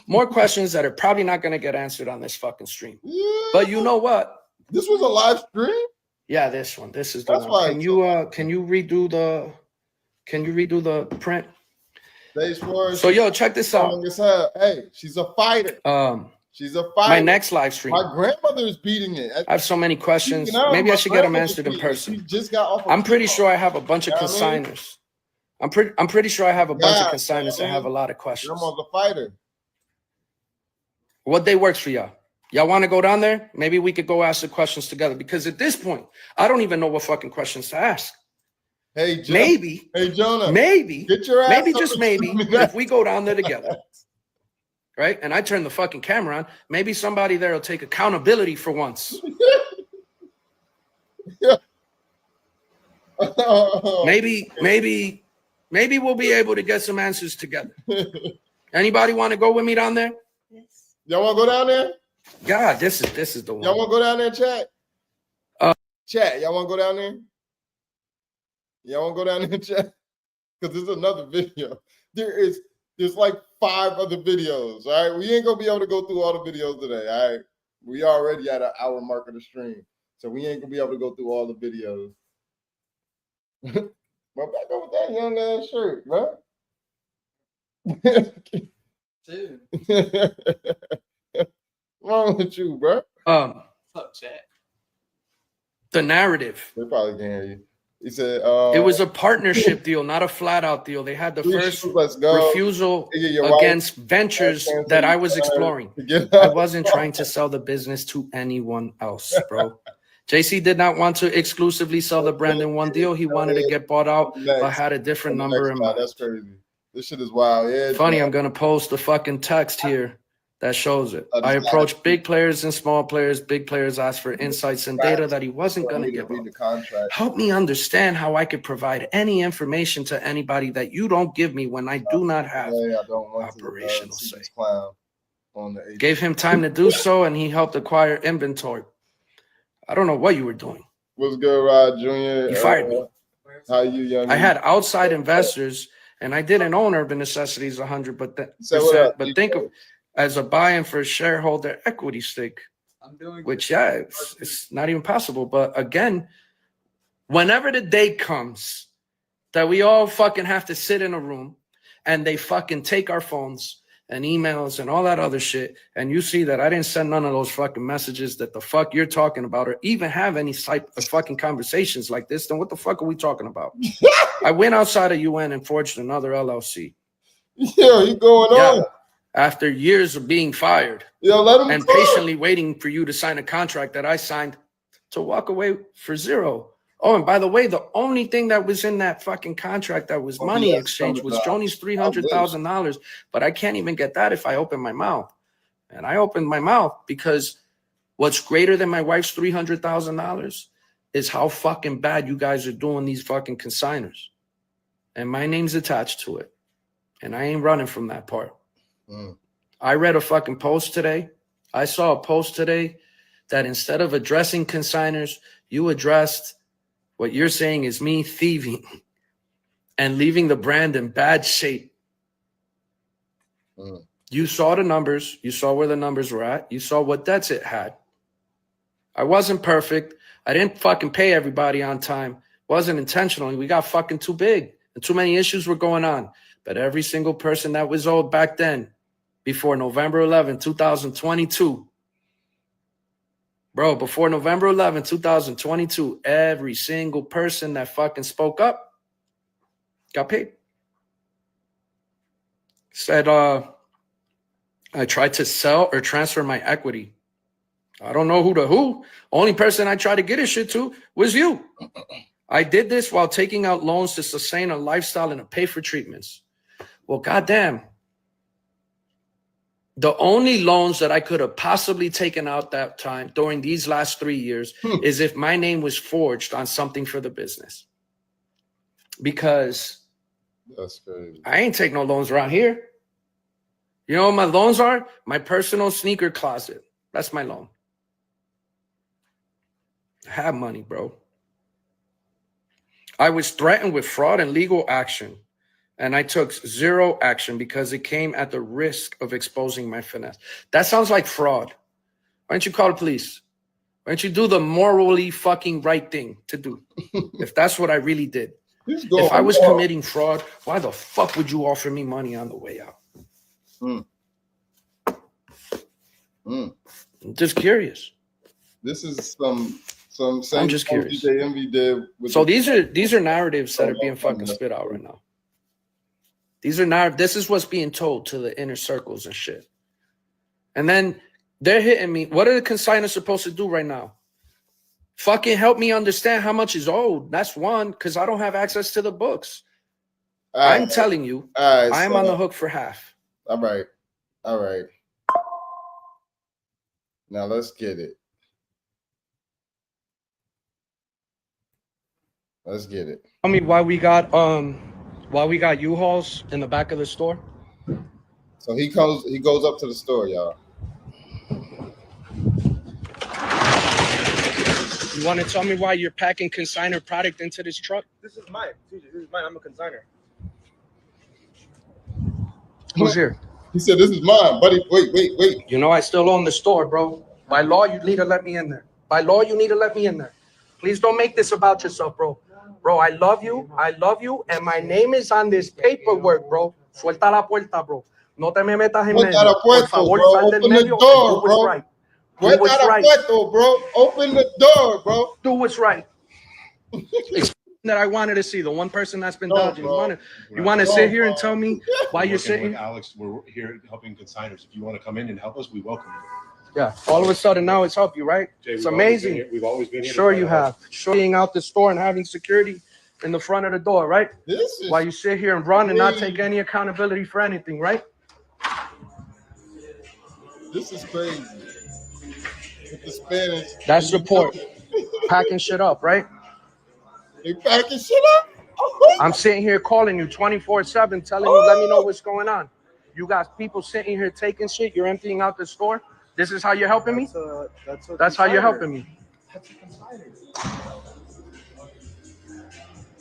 More questions that are probably not going to get answered on this fucking stream. Yeah. But you know what? This was a live stream? Yeah, this one. This is the That's one. why Can you redo the print? Stage 4. So yo, check this out. Strong as hell. Hey, she's a fighter. She's a fighter. My next live stream. My grandmother is beating it. I have so many questions. Maybe I should get them answered in person. She just got off. I'm pretty sure I have a bunch of consigners. I'm pretty sure I have a bunch of consigners that have a lot of questions. Grandma's a fighter. What day works for y'all? Y'all want to go down there? Maybe we could go ask the questions together, because at this point, I don't even know what fucking questions to ask. Hey, Jonah. Maybe. Hey, Jonah. Maybe. Get your ass maybe up just and maybe shoot me now. if we go down there together, right? And I turn the fucking camera on. Maybe somebody there will take accountability for once. Maybe we'll be able to get some answers together. Anybody want to go with me down there? Yes. Y'all want to go down there? God, this is the one. Y'all want to go down there, chat? Chat, y'all want to go down there? Y'all want to go down there, chat? Because there's another video. There's like 5 other videos, all right? We ain't going to be able to go through all the videos today, all right? We already at an hour mark of the stream, so we ain't going to be able to go through all the videos. But back over that young ass shirt, bro. Dude. What's wrong with you, bro? Fuck chat. The narrative. They probably can't hear you. He said It was a partnership deal, not a flat out deal. They had the first refusal against ventures that I was exploring. I wasn't trying to sell the business to anyone else, bro. JC did not want to exclusively sell the brand in one deal. He wanted to get bought out, but had a different number in mind. That's crazy. This shit is wild. Yeah, funny, I'm going to post the fucking text here that shows it. I approached big players and small players. Big players asked for insights and data that he wasn't going to give up. Help me understand how I could provide any information to anybody that you don't give me when I do not have operational say. Gave him time to do so, and he helped acquire inventory. I don't know what you were doing. What's good, Rod Jr.? You fired me. How you, young? I had outside investors, and I didn't own Urban Necessities 100%. But think of as a buy-in for a shareholder equity stake, which it's not even possible. But again, whenever the day comes that we all fucking have to sit in a room and they fucking take our phones and emails and all that other shit, and you see that I didn't send none of those fucking messages that the fuck you're talking about, or even have any type of fucking conversations like this, then what the fuck are we talking about? I went outside of UN and forged another LLC. Yeah, you going on? After years of being fired, and patiently waiting for you to sign a contract that I signed to walk away for zero. Oh, and by the way, the only thing that was in that fucking contract that was money exchange was Joni's $300,000, but I can't even get that if I open my mouth. And I opened my mouth because what's greater than my wife's $300,000 is how fucking bad you guys are doing these fucking consigners. And my name's attached to it. And I ain't running from that part. I read a fucking post today. I saw a post today that instead of addressing consigners, you addressed what you're saying is me thieving and leaving the brand in bad shape. You saw the numbers. You saw where the numbers were at. You saw what debts it had. I wasn't perfect. I didn't fucking pay everybody on time. Wasn't intentional. We got fucking too big and too many issues were going on. But every single person that was owed back then, before November 11, 2022, bro, before November 11, 2022, every single person that fucking spoke up got paid. Said, I tried to sell or transfer my equity. I don't know who. Only person I tried to get his shit to was you. I did this while taking out loans to sustain a lifestyle and to pay for treatments. Well, goddamn. The only loans that I could have possibly taken out that time during these last 3 years is if my name was forged on something for the business. Because That's crazy. I ain't take no loans around here. You know what my loans are? My personal sneaker closet. That's my loan. I have money, bro. I was threatened with fraud and legal action, and I took zero action because it came at the risk of exposing my finesse. That sounds like fraud. Why don't you call the police? Why don't you do the morally fucking right thing to do? If that's what I really did. If I was committing fraud, why the fuck would you offer me money on the way out? I'm just curious. This is some I'm just curious. DJ Envy did. So these are narratives that are being fucking spit out right now. These are this is what's being told to the inner circles and shit. And then they're hitting me. What are the consignors supposed to do right now? Fucking help me understand how much is owed. That's one, because I don't have access to the books. I'm telling you, I'm on the hook for half. All right. Now let's get it. Tell me why we got U-Hauls in the back of the store. So he goes up to the store, y'all. You want to tell me why you're packing consignor product into this truck? This is mine. This is mine. I'm a consigner. Who's here? He said, "This is mine, buddy." Wait. You know I still own the store, bro. By law, you need to let me in there. Please don't make this about yourself, bro. Bro, I love you, and my name is on this paperwork, bro. Suelta la puerta, bro. No te me metas en medio. Por favor, sal del medio. Do what's right. Do what's right. Bro. Open the door, bro. Do what's right. That I wanted to see, the one person that's been dodging. You want to sit here and tell me why you're sitting? Alex, we're here helping consigners. If you want to come in and help us, we welcome you. Yeah, all of a sudden now it's help you, right? Jay, it's amazing. We've always been here. Sure you have. Sure, being out the store and having security in the front of the door, right? This is while you sit here and run and not take any accountability for anything, right? This is crazy. With the Spanish. That's support. Packing shit up, right? They packing shit up? I'm sitting here calling you 24/7, telling you, let me know what's going on. You got people sitting here taking shit. You're emptying out the store. This is how you're helping me? That's how you're helping me.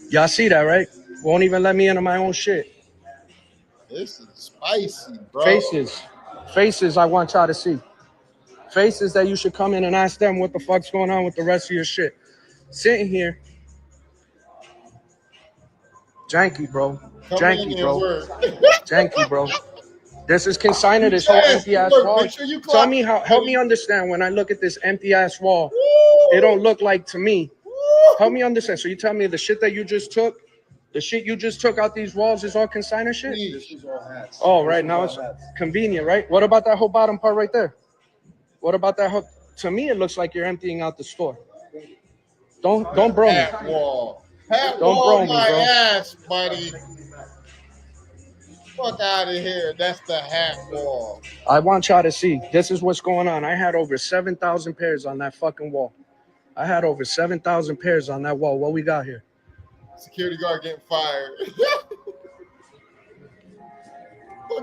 Y'all see that, right? Won't even let me into my own shit. This is spicy, bro. Faces I want y'all to see. Faces that you should come in and ask them what the fuck's going on with the rest of your shit. Sitting here. Janky, bro. Janky, bro. This is consignor, this whole empty ass wall. Tell me help me understand when I look at this empty ass wall. It don't look like to me. Help me understand. So you tell me the shit that you just took, the shit you just took out these walls is all consignor shit? This is all hats. Oh, right. Now it's convenient, right? What about that whole bottom part right there? What about that whole? To me, it looks like you're emptying out the store. Don't bro me. Hat wall. Hat Don't wall bro me, my bro. ass, buddy. Fuck out of here. That's the hat wall. I want y'all to see. This is what's going on. I had over 7,000 pairs on that fucking wall. I had over 7,000 pairs on that wall. What we got here? Security guard getting fired.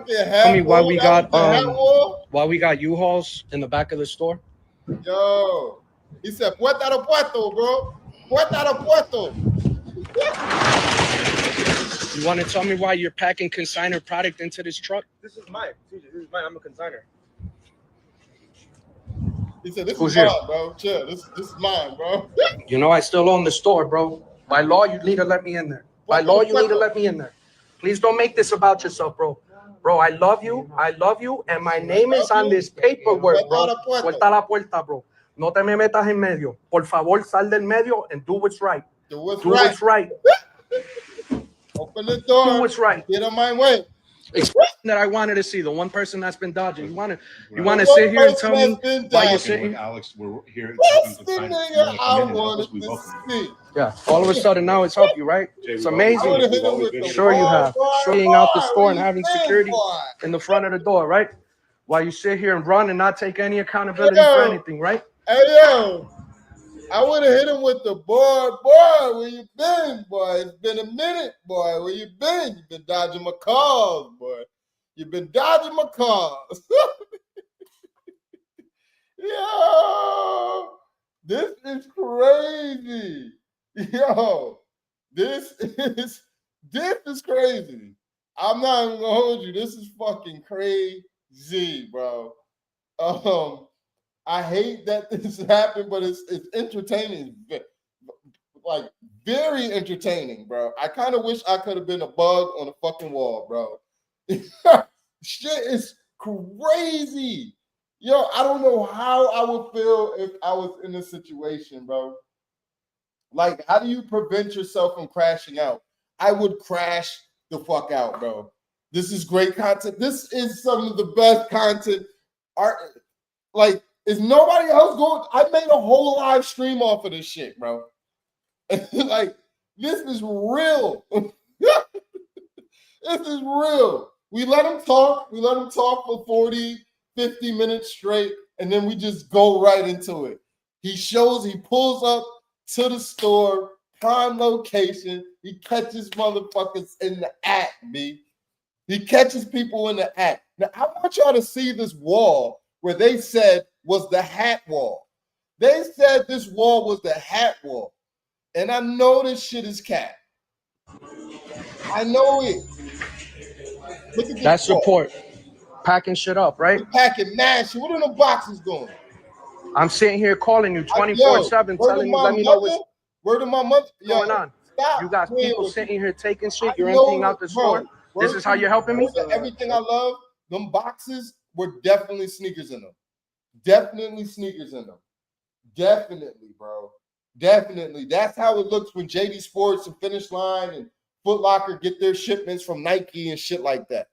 Tell me why we got U-Hauls in the back of the store. Yo, he said puerta de puerto, bro. Puerta de puerto. You want to tell me why you're packing consignor product into this truck? This is mine. This is mine. I'm a consigner. He said, "This Who's is mine, here? bro. Chill. This is mine, bro." You know I still own the store, bro. By law, you need to let me in there. By law, you need to let me in there. Please don't make this about yourself, bro. Bro, I love you, and my name is on this paperwork, bro. Suelta la puerta, bro. No te me metas en medio. Por favor, sal del medio and do what's right. Do what's Do what's right. Open the door. Do what's right. Get on my way. That I wanted to see, the one person that's been dodging. You want to sit here and tell me why you're sitting? Alex, we're here That's helping the consigners. nigga I We wanted welcome to you. see. Yeah, all of a sudden now it's help you, right? Jay, It's we've amazing. I would've hit him always with been the here. Sure you have. bar, Being out the bar. store and What having you saying, security boy? in the front of the door, right? while you sit here and run and not take any accountability for Yo. anything, right? Hey, yo. I would have hit him with the boy, where you been, boy? It's been a minute, boy. Where you been? You've been dodging my calls, boy. You've been dodging my calls. Yo, this is crazy. Yo, this is crazy. I'm not even gonna hold you. This is fucking crazy, bro. I hate that this happened, but it's entertaining. Like very entertaining, bro. I kind of wish I could have been a bug on a fucking wall, bro. Shit is crazy. Yo, I don't know how I would feel if I was in this situation, bro. Like, how do you prevent yourself from crashing out? I would crash the fuck out, bro. This is great content. This is some of the best content. Like, is nobody else going? I made a whole live stream off of this shit, bro. Like, this is real. This is real. We let him talk. We let him talk for 40, 50 minutes straight, and then we just go right into it. He pulls up to the store, prime location. He catches motherfuckers in the act, B. He catches people in the act. Now, I want y'all to see this wall where they said was the hat wall. They said this wall was the hat wall. And I know this shit is cap. I know it. Look at this. That's support. Packing shit up, right? We're packing mad shit. What are the boxes going? I'm sitting here calling you 24/7, telling you, let me know what's word of my mother going on. Stop. You got people sitting here taking shit. You're know emptying out the store. This is how you're helping me? Everything I love, them boxes were definitely sneakers in them. Definitely sneakers in them. Definitely, bro. Definitely. That's how it looks when JD Sports and Finish Line and Foot Locker get their shipments from Nike and shit like that.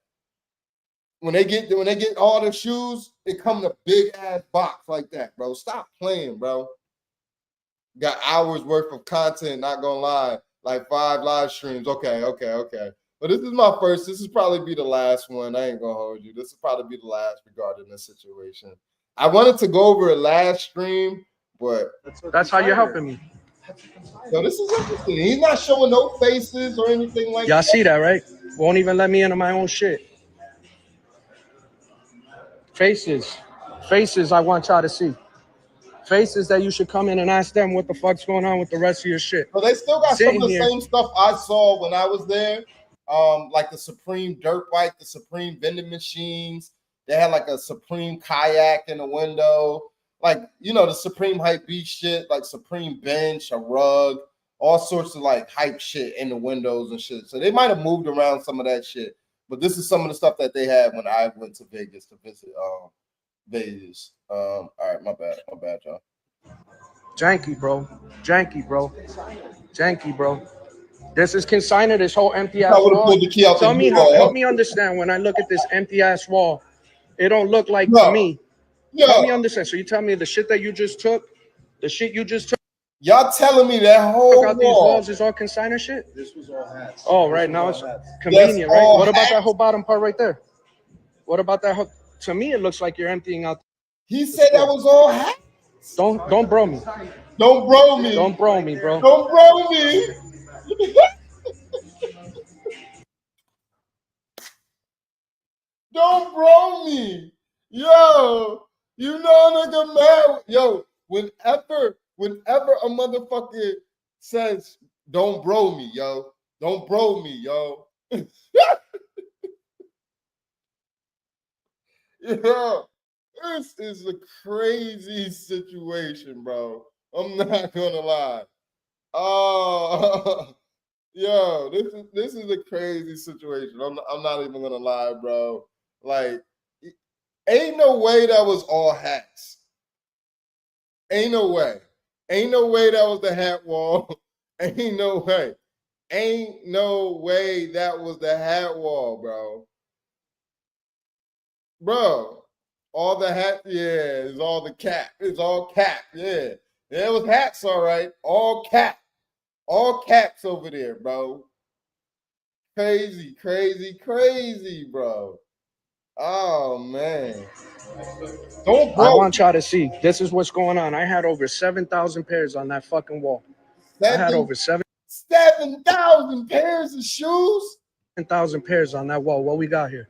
When they get all their shoes, it comes in a big ass box like that, bro. Stop playing, bro. Got hours worth of content, not gonna lie. Like 5 live streams. Okay. But this is my first. This is probably be the last one. I ain't gonna hold you. This will probably be the last regarding this situation. I wanted to go over a last stream, but that's how you're helping me. So this is interesting. He's not showing no faces or anything like that. Y'all see that, right? Won't even let me into my own shit. Faces. I want y'all to see. Faces that you should come in and ask them what the fuck's going on with the rest of your shit. Well, they still got some of the same stuff I saw when I was there. Like the Supreme dirt bike, the Supreme vending machines. They had like a Supreme kayak in the window. Like, you know, the Supreme hype beach shit, like Supreme bench, a rug, all sorts of like hype shit in the windows and shit. So they might have moved around some of that shit. But this is some of the stuff that they had when I went to Vegas to visit Vegas. All right, my bad, y'all. Janky, bro. This is consignor, this whole empty ass wall. Tell me help me understand when I look at this empty ass wall. It don't look like to me. Help me understand. So you tell me the shit that you just took, Y'all telling me that whole out these walls is all consignor shit? This was all hats. Oh, right now it's convenient, right? What about that whole bottom part right there? What about that whole? To me, it looks like you're emptying out. He said that was all hats. Don't bro me. Don't bro me. Don't bro me, bro. Don't bro me. Don't bro me. Yo, you know nigga man. Yo, whenever a motherfucker says don't bro me, yo. Don't bro me, yo. Yeah. This is a crazy situation, bro. I'm not gonna lie. Oh, yo, this is a crazy situation. I'm not even gonna lie, bro. Like, ain't no way that was all hats. Ain't no way. Ain't no way that was the hat wall. Ain't no way. Ain't no way that was the hat wall, bro. Bro. All the hat, yeah, it's all the cap. It's all cap, yeah. It was hats, all right. All cap. All caps over there, bro. Crazy, bro. Oh man. Don't I bro. want y'all to see. This is what's going on. I had over 7,000 pairs on that fucking wall. I had over 7,000 pairs of shoes. 7,000 pairs on that wall. What we got here?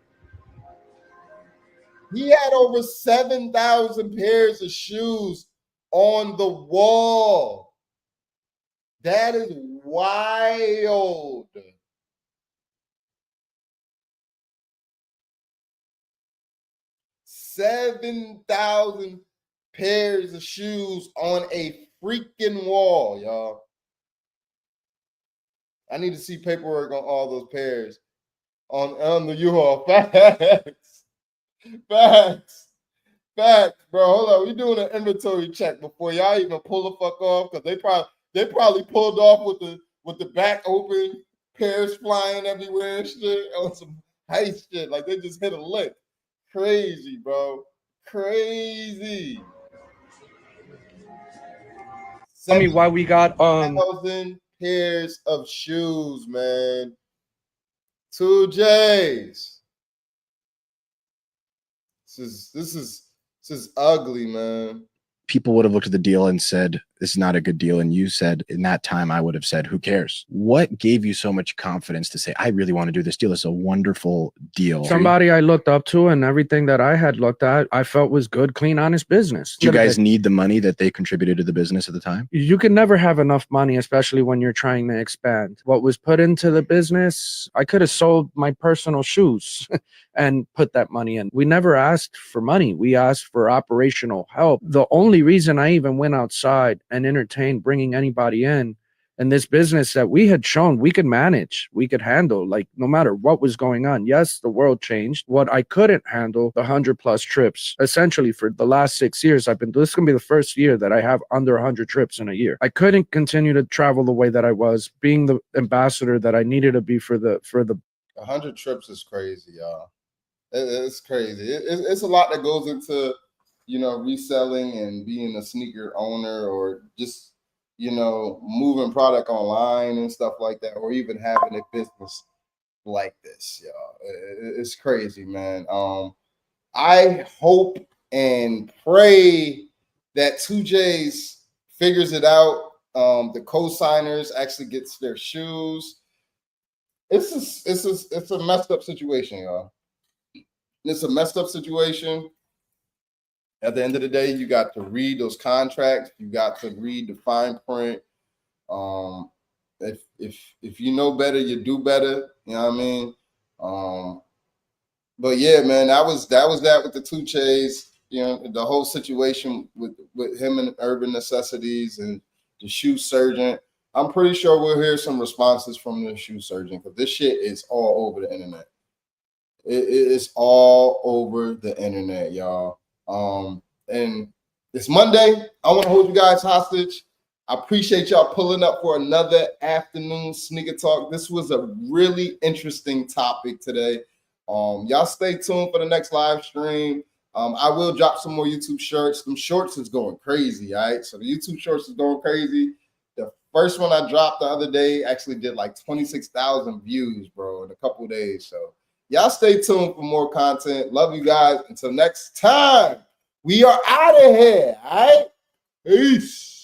He had over 7,000 pairs of shoes on the wall. That is wild. $7,000 pairs of shoes on a freaking wall, y'all. I need to see paperwork on all those pairs on the U-Haul. Facts. Facts. Facts, bro. Hold on. We're doing an inventory check before y'all even pull the fuck off, because they probably pulled off with the back open, pairs flying everywhere and shit on some heist shit. Like they just hit a lick. Crazy, bro. Crazy. Tell me why we got 7,000 pairs of shoes, man. 2Js. This is ugly, man. People would have looked at the deal and said, this is not a good deal. And you said, in that time, I would have said, who cares? What gave you so much confidence to say, I really want to do this deal? It's a wonderful deal. somebody I looked up to, and everything that I had looked at, I felt was good, clean, honest business. Do you guys need the money that they contributed to the business at the time? You can never have enough money, especially when you're trying to expand. What was put into the business, I could have sold my personal shoes and put that money in. We never asked for money. We asked for operational help. The only reason I even went outside and entertained bringing anybody in this business that we had shown we could manage, we could handle, like no matter what was going on. Yes, the world changed. What I couldn't handle, the 100+ trips, essentially for the last 6 years, this is gonna be the first year that I have under 100 trips in a year. I couldn't continue to travel the way that I was, being the ambassador that I needed to be for the 100 trips is crazy, y'all. It's crazy. It's a lot that goes into, reselling and being a sneaker owner, or just, moving product online and stuff like that, or even having a business like this, y'all. It's crazy, man. I hope and pray that 2J's figures it out. The co-signers actually gets their shoes. It's a messed up situation, y'all. It's a messed up situation. At the end of the day, you got to read those contracts. You got to read the fine print. If you know better, you do better. You know what I mean? But yeah, man, that was that with the 2Js. The whole situation with him and Urban Necessities and the shoe surgeon. I'm pretty sure we'll hear some responses from the shoe surgeon, because this shit is all over the internet. It is all over the internet, y'all. And it's Monday. I want to hold you guys hostage. I appreciate y'all pulling up for another afternoon sneaker talk. This was a really interesting topic today. Y'all stay tuned for the next live stream. I will drop some more YouTube shorts. Them shorts is going crazy, all right? So the YouTube shorts is going crazy. The first one I dropped the other day actually did like 26,000 views, bro, in a couple of days. So y'all stay tuned for more content. Love you guys. Until next time, we are out of here, all right? Peace.